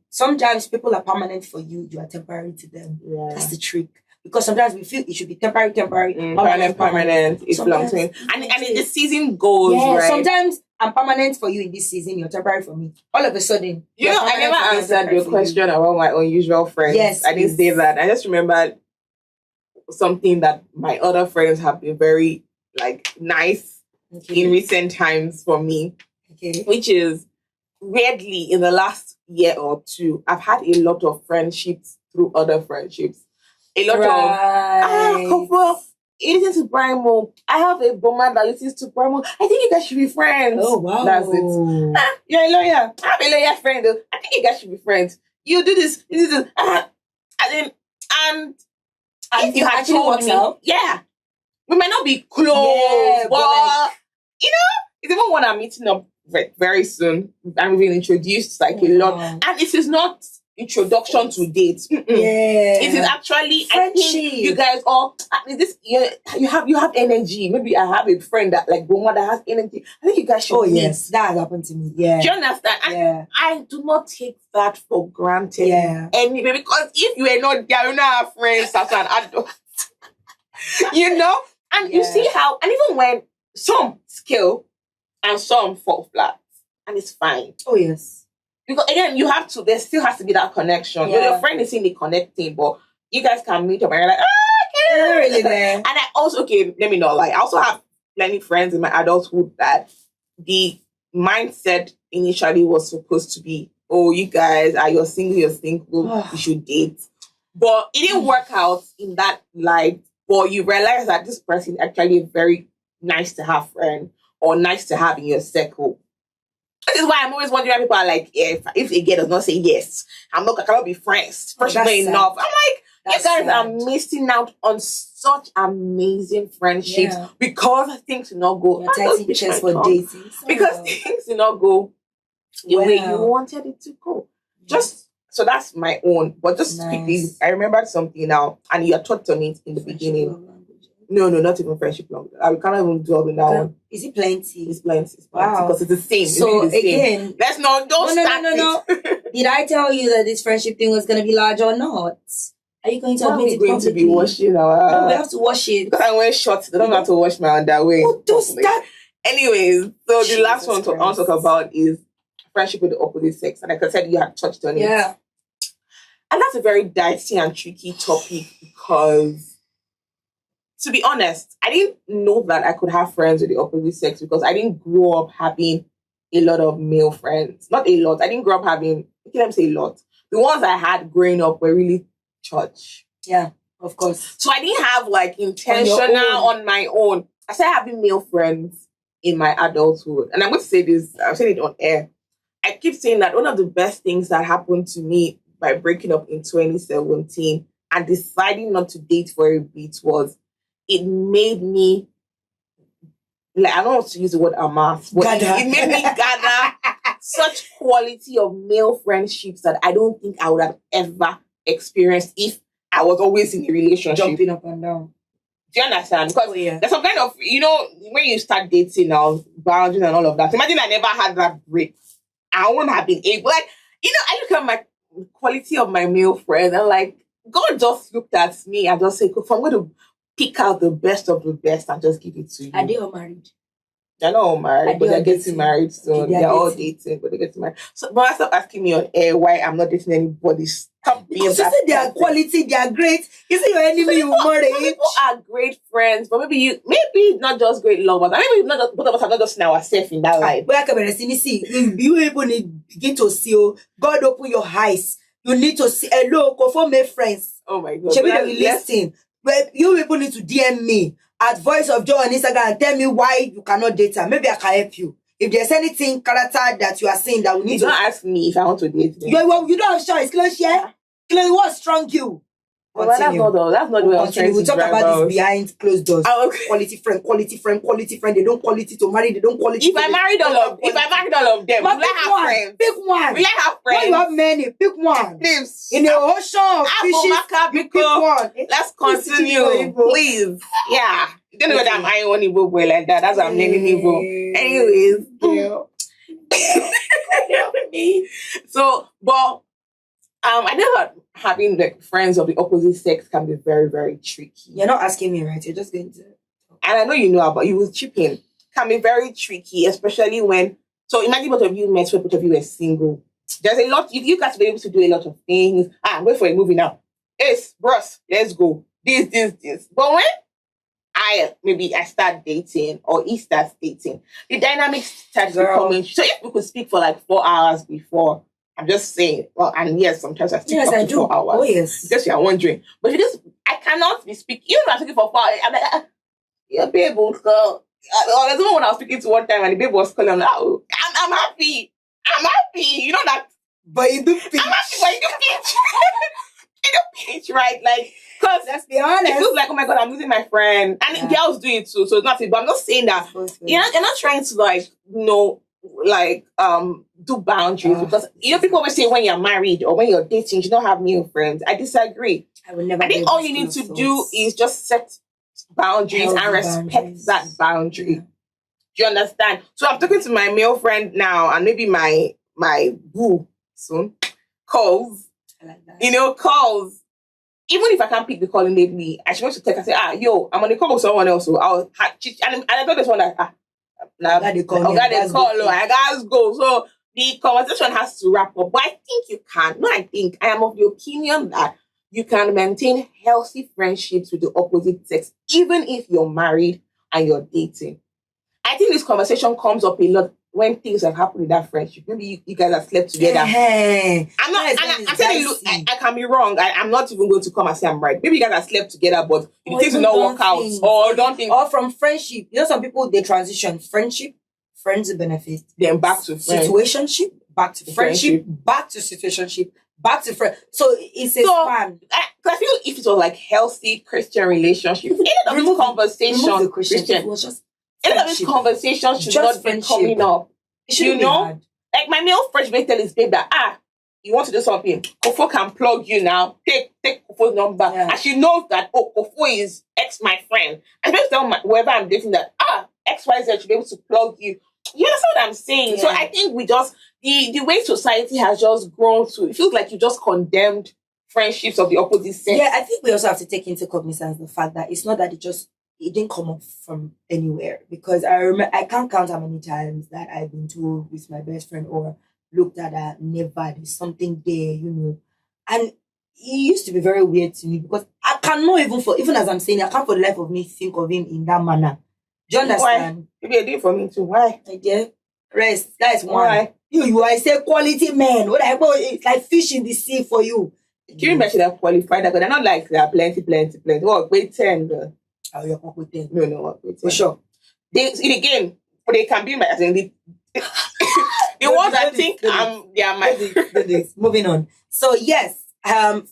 Sometimes people are permanent for you. You are temporary to them. That's the trick. Because sometimes we feel it should be temporary, permanent. It's long term. And the season goes, right? Sometimes I'm permanent for you in this season, you're temporary for me. All of a sudden, You know, I never answered your question about my unusual friends. Yes, I didn't say that. I just remembered something that my other friends have been very like nice in recent times for me. Okay. Which is weirdly in the last year or two, I've had a lot of friendships through other friendships. A lot of couple. You listen to Brimo. I have a woman that listens to Brimo. I think you guys should be friends. Oh wow. That's it. You're a lawyer. I have a lawyer friend. I think you guys should be friends. You do this. You do this. And if you had told me, yeah, we might not be close, but like, you know, it's even when I'm meeting up very soon. I'm being introduced like a lot, and it is not introduction to date. It is actually friendship. I think you guys all this. You have energy. Maybe I have a friend that like woman that has energy. I think you guys should. Oh yes, that has happened to me. Yeah, do you understand? And I do not take that for granted. Yeah, anyway, because if you are not there, you not have friends as an adult. You know, and you see how, and even when some scale and some fall flat, and it's fine. Oh yes. Because again, there still has to be that connection. Yeah. Your friend is in the connecting, but you guys can meet up and you're like, okay. Really there. And I also, let me not lie, I also have plenty friends in my adulthood that the mindset initially was supposed to be, oh, you guys you're single, you should date. But it didn't work out in that light. But you realize that this person is actually very nice to have friend or nice to have in your circle. This is why I'm always wondering why people are like, if a girl does not say yes, I cannot be friends. First, not enough. I'm like, you guys are missing out on such amazing friendships because things do not go. You're for dating. Because things do not go the way you wanted it to go. So that's my own. But just quickly, I remembered something now, and you had touched on it in the beginning. No, not even friendship long. We cannot even do in that one. Is it plenty? It's plenty. Wow. Because it's the same. So it's really again, same. Let's not start no. Did I tell you that this friendship thing was going to be large or not? Are you going to admit it? We're going to be washing no, we have to wash it. Because I wear shorts. I don't have to wash my underwear. Oh, don't start. Anyways, so the last one I want to talk about is friendship with the opposite sex. And like I said, you had touched on it. Yeah. And that's a very dicey and tricky topic because, to be honest, I didn't know that I could have friends with the opposite sex because I didn't grow up having a lot of male friends. Not a lot. I didn't grow up having, let me say a lot. The ones I had growing up were really church. Yeah, of course. So I didn't have like intentional on my own. I started having male friends in my adulthood. And I'm going to say this, I'm saying it on air. I keep saying that one of the best things that happened to me by breaking up in 2017 and deciding not to date for a bit was it made me, like, I don't want to use the word amass, but it made me gather such quality of male friendships that I don't think I would have ever experienced if I was always in a relationship. Jumping up and down. Do you understand? Because there's some kind of, when you start dating now, boundaries and all of that. Imagine I never had that break. I wouldn't have been able, I look at my quality of my male friends and like, God just looked at me and just said, I'm going to pick out the best of the best and just give it to you. Are they all married? They're not all married, but they're getting married soon. They're all dating, but they're getting married. So, but stop asking me on air why I'm not dating anybody. Stop being because you said they are quality, they are great. You say your enemy, you marry. People are great friends, but maybe not just great lovers. Maybe both of us have not just seen ourselves in that life. But I can see, you even begin to see, God open your eyes. You need to see, hello, conform my friends. Oh my God. Should we listen? But you people need to DM me at Voice of Joy on Instagram and tell me why you cannot date her. Maybe I can help you. If there's anything character that you are seeing that we need to ask me if I want to date them. You don't have choice. What strong you? Well, that's not the way I'm trying to we'll talk about this behind closed doors. Okay. Quality friend. They don't quality to marry. They don't quality. If I married all of them, will I have friends? Pick one. Will I have friends? When you have many, pick one. Please. In the ocean of fishes, you pick one. Let's continue, please. Yeah. You don't know whether I'm eyeing one Igbo boy like that. That's what I'm naming Igbo. Anyways. So, but I never having like friends of the opposite sex can be very, very tricky. You're not asking me, right? You're just going to. And I know you know about you will chip in. can be very tricky, especially when. So imagine both of you met when both of you were single. There's a lot. You guys be able to do a lot of things. Wait for a movie now. Yes, bros, let's go. This. But when I start dating or he starts dating, the dynamics starts becoming. So if we could speak for like 4 hours before, I'm just saying. Well, and yes, sometimes I speak up to 4 hours. Oh yes. Just you are wondering, but I cannot be speaking. Even if I'm speaking for 4 hours, I'm like, yeah, babe, will call. There's one when I was speaking to one time and the babe was calling. I'm like, oh, I'm happy. I'm happy. You know that. But you do pitch. I'm happy, but you do pitch. You do pitch, right? Like, because let's be honest. It feels like, oh my God, I'm losing my friend. And girls do it too, so it's not it. But I'm not saying that. You're not trying to, like, do boundaries. Because, people always say when you're married or when you're dating, you don't have new friends. I disagree. I would never. I think all you need to do is just set boundaries and respect that boundary. Yeah. Do you understand? So I'm talking to my male friend now, and maybe my boo soon calls. I like that. Calls. Even if I can't pick the call immediately, I should go to text and say, yo, I'm on the call with someone else. So and I got this one that I got the call. I gotta go. So the conversation has to wrap up. But I think you can. No, I am of the opinion that you can maintain healthy friendships with the opposite sex, even if you're married and you're dating. I think this conversation comes up a lot when things have happened in that friendship. Maybe you guys have slept together. Hey, I'm telling you, I can be wrong. I'm not even going to come and say I'm right. Maybe you guys have slept together, but things will not work out. Or don't think. Or from friendship. Some people, they transition friendship, friends benefit. Then back to friends. Situationship, back to friendship, back to situationship, back to friend. So it's a span. I feel if it was like healthy Christian relationship, any of this conversation, remove the Christian. It was just any of this conversation should not be coming up. Like my male friend may tell his babe that you want to do something. Kofo can plug you now. Take Kofo's number, and she knows that Kofo is my friend. And maybe tell whoever I'm dating that XYZ should be able to plug you. You understand what I'm saying? Yeah. So I think we just the way society has just grown to, it feels like you just condemned friendships of the opposite sex. Yeah, I think we also have to take into cognizance the fact that it's not that it didn't come up from anywhere. Because I can't count how many times that I've been told with my best friend or looked at her, never, there's something there, And it used to be very weird to me because I cannot even as I'm saying, I can't for the life of me think of him in that manner. Do you understand? Why? Maybe a day for me too. Why? My dear, rest. That's one. Why? You are a quality man. What it's like fish in the sea for you. Can you imagine that qualified? Because they're not like there are plenty. What, grade 10? Oh, you're with 10. No, what, grade 10? For sure. They can be my the ones that think they are my Moving on. So yes,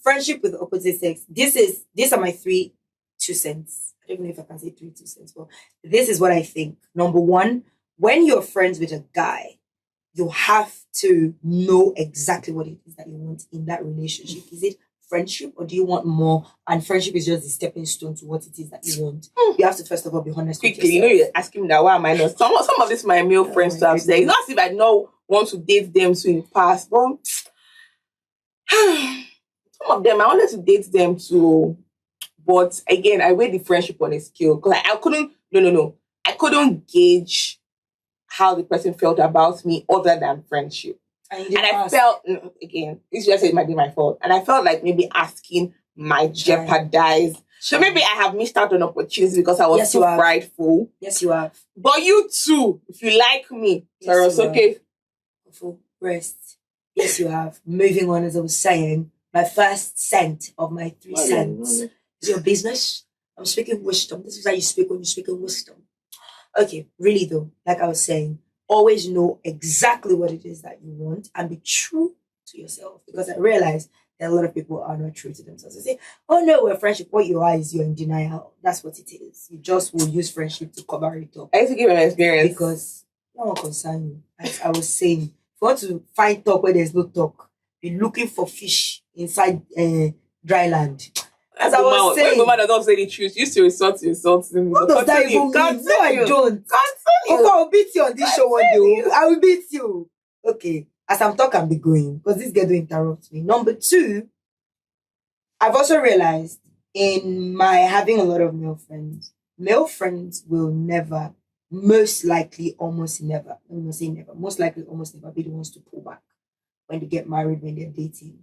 friendship with the opposite sex. These are my 3 2 cents. I don't know if I can say 3 2 cents, but this is what I think. Number 1, when you're friends with a guy, you have to know exactly what it is that you want in that relationship. Is it friendship or do you want more? And friendship is just the stepping stone to what it is that you want. You have to first of all be honest with yourself. You're asking me that why am I not? Some of this my male friends to have said. It's not as if I don't want to date them so in the past, but some of them I wanted to date them too. But again, I weighed the friendship on a scale because I couldn't. No. I couldn't gauge how the person felt about me other than friendship. And I felt, again, this just it might be my fault. And I felt like maybe asking might jeopardize. So maybe I have missed out on opportunities because I was so prideful. Yes, you have. But you too, if you like me, it's okay. Full rest. Yes, you have. Moving on, as I was saying, my first cent of my 3 cents is your business. I'm speaking wisdom. This is how you speak when you're speaking wisdom. Okay, really though, like I was saying, always know exactly what it is that you want and be true to yourself. Because I realize that a lot of people are not true to themselves. They say, oh no, we're friendship. What you are is you're in denial. That's what it is. You just will use friendship to cover it up. I used to give an experience. Because no one concern you. As I was saying, if you want to find talk where there's no talk, be looking for fish inside dry land. As I was saying, when does not say the truth, you used to insult me. What does that even mean? No, I don't. I'll beat you on this show one day. I will beat you. Okay. As I'm talking, I'll be going because this girl don't interrupt me. Number 2, I've also realized in my having a lot of male friends will never most likely almost never, I'm not saying never, most likely almost never be the ones to pull back when they get married, when they're dating.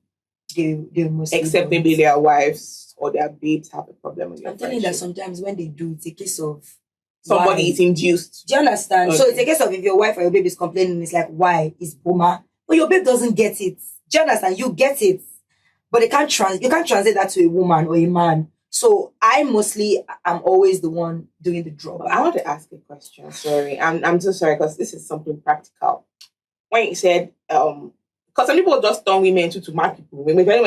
They mostly Except don't. maybe their wives or their babes have a problem with your I'm telling you that friendship. sometimes when they do, it's a case of Somebody why? is induced. Do you understand? So Okay. it's a case of if your wife or your babe is complaining, it's like, why? It's boomer. But your babe doesn't get it. Do you understand? You get it. But you can't translate that to a woman or a man. So I'm always the one doing the drawback. I want to ask a question. Sorry. I'm so sorry because this is something practical. When you said because some people just turn women to mad people. When the girl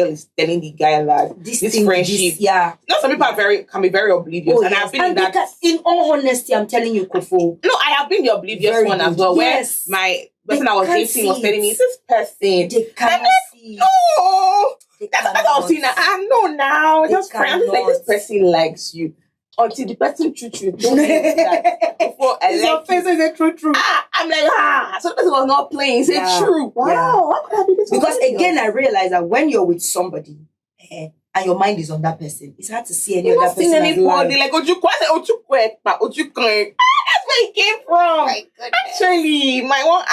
is telling the guy that this friendship, yeah. No, some people can be very oblivious, Oh, and yes. I've been in that. In all honesty, I'm telling you, Kofo. No, I have been the oblivious Very one good. as well. Yes. Where my They person I was can't dating was see telling me, it. "Is this person?" They cannot see. No, They that's what I cannot. was saying. I know now. They Just friends. Like this person likes you until the person treats you. Don't know that before I It's like your face you. is a true. I'm like, so the person was not playing. Is Yeah. it true? Wow, Yeah. how could I be this? Because oblivious? again, I realize that when you're with somebody and your mind is on that person, it's hard to see any You're other not seeing person as anybody live. like Ojukwe, that's where it came from. My goodness. Actually, my one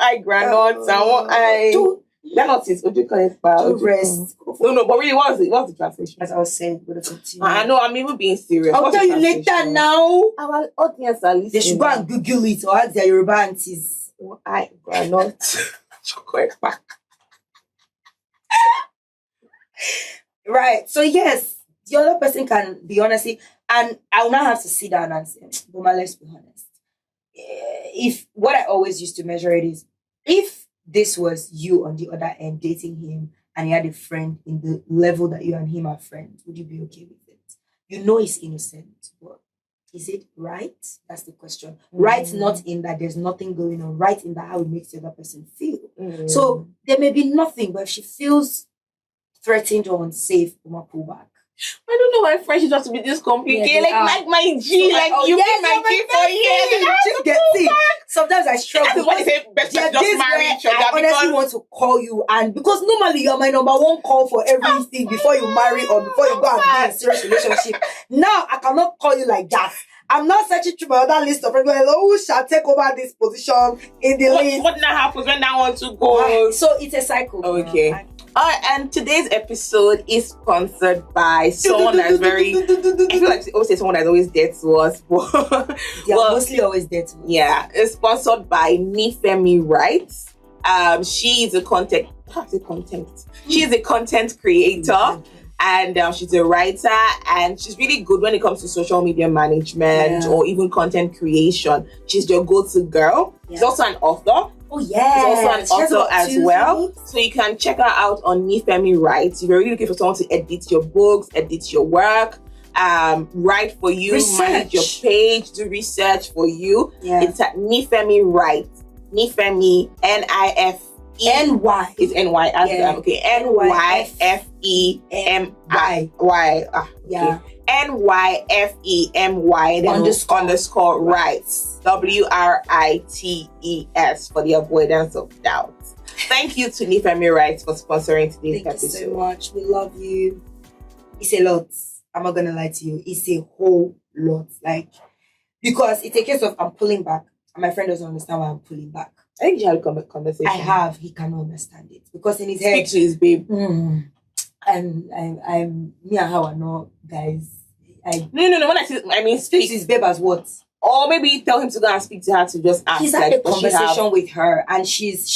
eye granules and one eye. That not it. Do rest. No, but really, what's the translation? As I was saying, with the continue. I know, I'm even being serious. I'll What's tell the you later translation? now. Our audience are listening. They should go and Google it or ask their Yoruba aunties. One eye granules. Right. So yes, the other person can be honestly, and I'll not have to sit down and say, Boma, let's be honest. If what I always used to measure it is, if this was you on the other end dating him and he had a friend in the level that you and him are friends, would you be okay with it? You know he's innocent, but is it right? That's the question. Right, not in that there's nothing going on, right in that how it makes the other person feel. So there may be nothing, but if she feels threatened or unsafe, Boma, pull back. I don't know why friendship has to be this complicated. Yeah, like my G, So like oh, you yes, be my G for years. Just get it. Sometimes I struggle. That's why they say best There are friends just days marry where each other I honestly because want to call you, and because normally you're my number one call for everything before you marry or before you go and be in a serious relationship. Now I cannot call you like that. I'm not searching through my other list of people. Who shall take over this position in the list? what now happens when that one to go? So it's a cycle. Okay. Alright, and today's episode is sponsored by someone that's very. I feel like she always say someone that's always dead to us, but They are mostly always dead to us. yeah, it's sponsored by Nifemi Wright. She is a content. She is a content creator. And she's a writer, and she's really good when it comes to social media management or even content creation. She's your go-to girl. Yeah. She's also an author. Oh yeah, She's also an author as well. So you can check her out on Nifemi Wright. If you're really looking for someone to edit your books, edit your work, write for you, manage your page, do research for you. Yeah. It's at Nifemi Wright. Nifemi, Nifemi. NY. It's NY. Yeah. Okay. NYFEMI. Yeah. NYFEMY. Then underscore rights. WRITES for the avoidance of doubt. Thank you to Nifemi Wright for sponsoring today's episode. Thank you so much. We love you. It's a lot. I'm not gonna lie to you. It's a whole lot. Like, because it's a case of I'm pulling back, and my friend doesn't understand why I'm pulling back. I think you had a conversation. I have. He cannot understand it because in his head, speak to his babe. I'm me and her are not guys. No. When I mean speak to his babe as what? Or maybe tell him to go and speak to her to just ask. He's had a conversation with her, and she's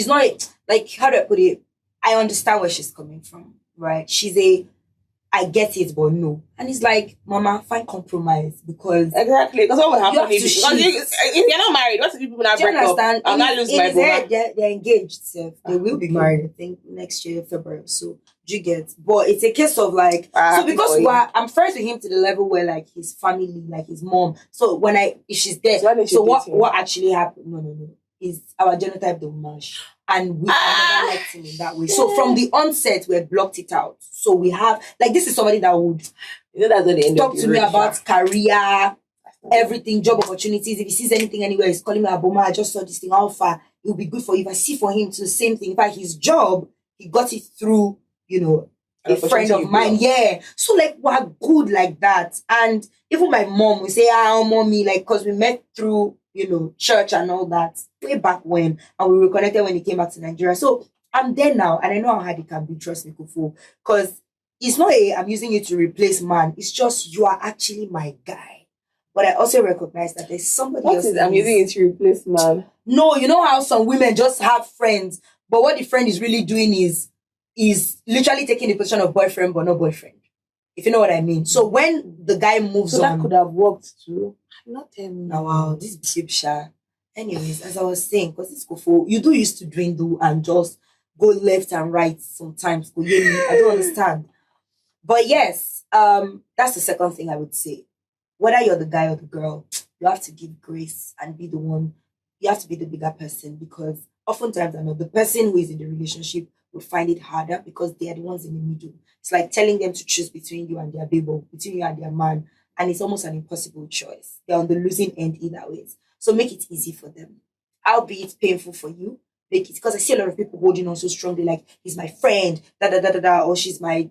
not like, how do I put it? I understand where she's coming from, right? I get it, but no. And it's like, Mama, find compromise because exactly. Because what will happen if you're not married? What's the people that break up? I'll not lose my head, they're engaged. So they will be married, I think, next year, February. So do you get? But it's a case of like, so because I'm friends with him to the level where like his family, like his mom. So if she's there, so what actually happened? No. Is our genotype don't match. And we never liked him in that way. So from the onset, we had blocked it out. So we have, like, this is somebody that would that's the end talk to me about career, everything, job opportunities. If he sees anything anywhere, he's calling me Aboma. I just saw this thing, how far it will be good for you. If I see for him to the same thing. In fact, his job, he got it through, a friend of mine. Yeah. So like we're good like that. And even my mom will say, mommy, like, because we met through, church and all that way back when, and we were connected when he came back to Nigeria. So I'm there now, and I know how hard it can be, trust me, Kufu. Because it's not I'm using you to replace man. It's just you are actually my guy. But I also recognize that there's somebody else. I'm using it to replace man? No, you know how some women just have friends, but what the friend is really doing is literally taking the position of boyfriend, but not boyfriend. If you know what I mean. So when the guy moves on, that could have worked too. Not telling me. Now, wow, this babe sha. Anyways, as I was saying, because this Kofo, you do used to dwindle and just go left and right sometimes. I don't understand. But yes, that's the second thing I would say. Whether you're the guy or the girl, you have to give grace and be the one. You have to be the bigger person, because oftentimes I know the person who is in the relationship will find it harder because they are the ones in the middle. It's like telling them to choose between you and their baby, between you and their man, and it's almost an impossible choice. They're on the losing end either ways. So make it easy for them. Albeit painful for you, make it, because I see a lot of people holding on so strongly, like he's my friend, da da da da da, or she's my,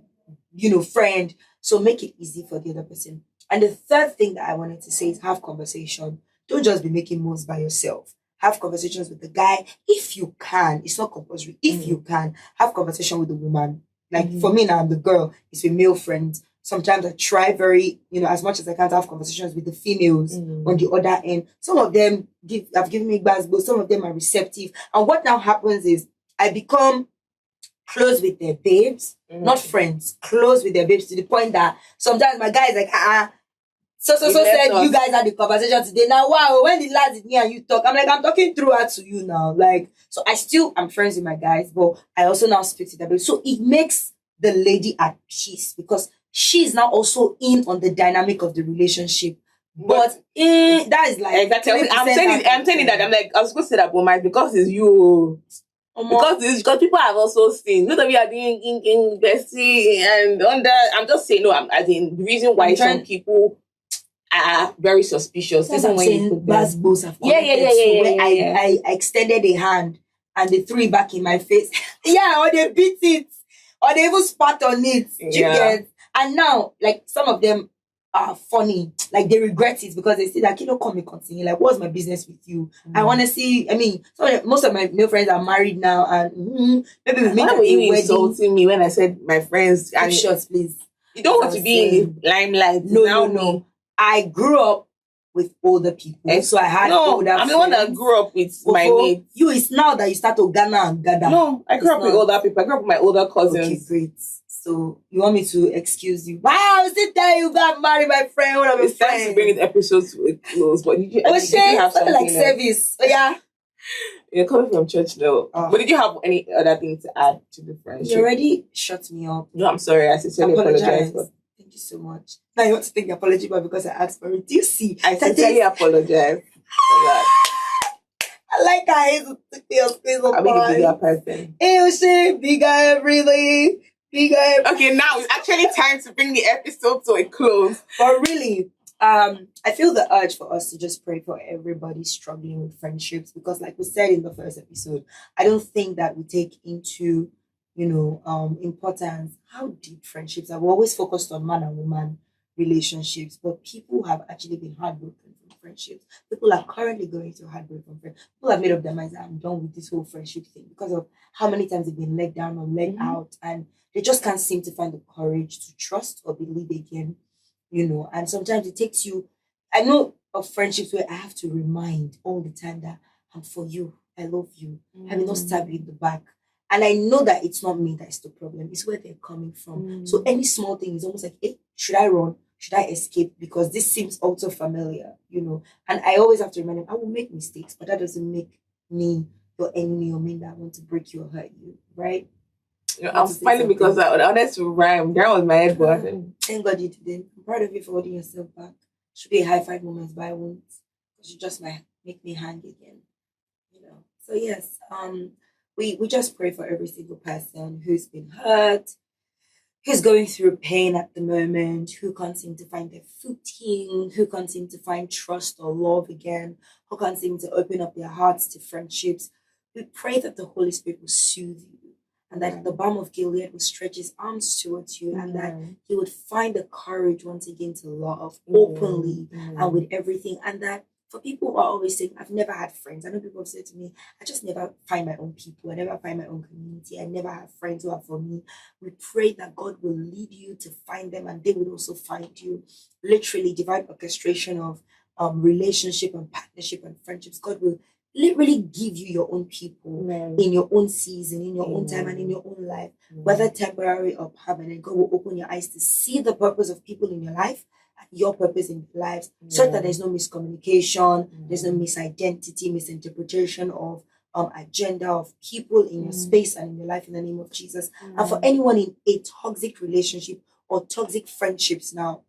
friend. So make it easy for the other person. And the third thing that I wanted to say is have conversation. Don't just be making moves by yourself. Have conversations with the guy if you can. It's not compulsory. If you can, have conversation with the woman. Like for me now, I'm the girl. It's with male friends. Sometimes I try very, as much as I can to have conversations with the females on the other end. Some of them have given me buzz, but some of them are receptive. And what now happens is I become close with their babes, not friends, close with their babes, to the point that sometimes my guy is like, so said us. You guys had the conversation today. Now, wow, when the last did me and you talk, I'm like, I'm talking through her to you now. Like, so I'm friends with my guys, but I also now speak to them. So it makes the lady at peace, because she's now also in on the dynamic of the relationship. But that is like exactly. I'm saying that I'm like, I was going to say that, but because it's you. Because people have also seen, not that we are doing investing and under. I'm just saying, no, the reason why some people are very suspicious. That's when you put them. I extended a hand and they threw it back in my face. Or they beat it, or they even spat on it. And now, like, some of them are funny. Like, they regret it because they say that, come and continue. Like, what's my business with you? I want to see. I mean, most of my male friends are married now, and maybe we meet at a wedding. Insulting me when I said my friends? And shots, please. You don't want to be in the limelight. No. I grew up with older people, so I had older friends. I'm the one that grew up with my mates. You, it's now that you start to gather. No, I grew up with older people. I grew up with my older cousins. Okay, great. So you want me to excuse you? Wow, sit there, you got married my friend, one of your friends. It's to bring episodes with close, but did you have something like service? Oh, yeah. You're coming from church though. But did you have any other thing to add to the friendship? You already shut me up. No, I'm sorry. I sincerely apologize. Thank you so much. Now you want to take the apology, but because I asked for it. Do you see? I sincerely apologize for that. I like how I took your space on. I'll be the bigger person. Hey, shit, bigger everything. Okay, now it's actually time to bring the episode to a close. But really, I feel the urge for us to just pray for everybody struggling with friendships, because like we said in the first episode, I don't think that we take into, importance how deep friendships are. We're always focused on man and woman relationships, but people have actually been heartbroken from friendships. People are currently going through heartbreak from friends. People have made up their minds that I'm done with this whole friendship thing because of how many times they've been let down or let out, and they just can't seem to find the courage to trust or believe again, and sometimes it takes you. I know of friendships where I have to remind all the time that I'm for you, I love you, I will not stab you in the back. And I know that it's not me that's the problem, it's where they're coming from. So any small thing is almost like, hey, should I run? Should I escape? Because this seems also familiar, And I always have to remind them, I will make mistakes, but that doesn't make me your enemy or mean that I want to break you or hurt you, right? I'm smiling because I wanted to rhyme. That was my head, but thank God you didn't. I'm proud of you for holding yourself back. Should be a high five moment, but I won't. Because you just might make me hang again. So yes, we just pray for every single person who's been hurt, who's going through pain at the moment, who can't seem to find their footing, who can't seem to find trust or love again, who can't seem to open up their hearts to friendships. We pray that the Holy Spirit will soothe you and that the balm of Gilead will stretch his arms towards you, and that Amen. he would find the courage once again to love Amen. openly Amen. and with everything. And that for people who are always saying, I've never had friends. I know people have said to me, I just never find my own people. I never find my own community. I never have friends who are for me. We pray that God will lead you to find them, and they will also find you. Literally, divine orchestration of relationship and partnership and friendships. God will literally give you your own people Amen. in your own season, in your own time, and in Amen. your own life, Amen. whether temporary or permanent. God will open your eyes to see the purpose of people in your life and your purpose in their lives, so that there's no miscommunication, there's no misidentity, misinterpretation of agenda of people in your space and in your life, in the name of Jesus. And for anyone in a toxic relationship or toxic friendships now,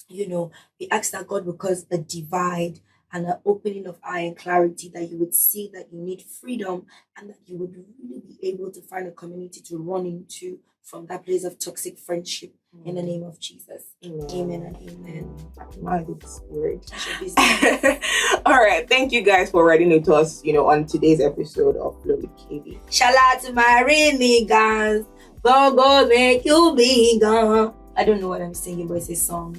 we ask that God will cause a divide and an opening of eye and clarity, that you would see that you need freedom, and that you would really be able to find a community to run into from that place of toxic friendship, in the name of Jesus. Amen and amen. My good spirit. I should be saying. All right. Thank you guys for writing with us, on today's episode of Flow with KB. Shout out to my renegades. Go, make you be gone. I don't know what I'm singing, but it's a song.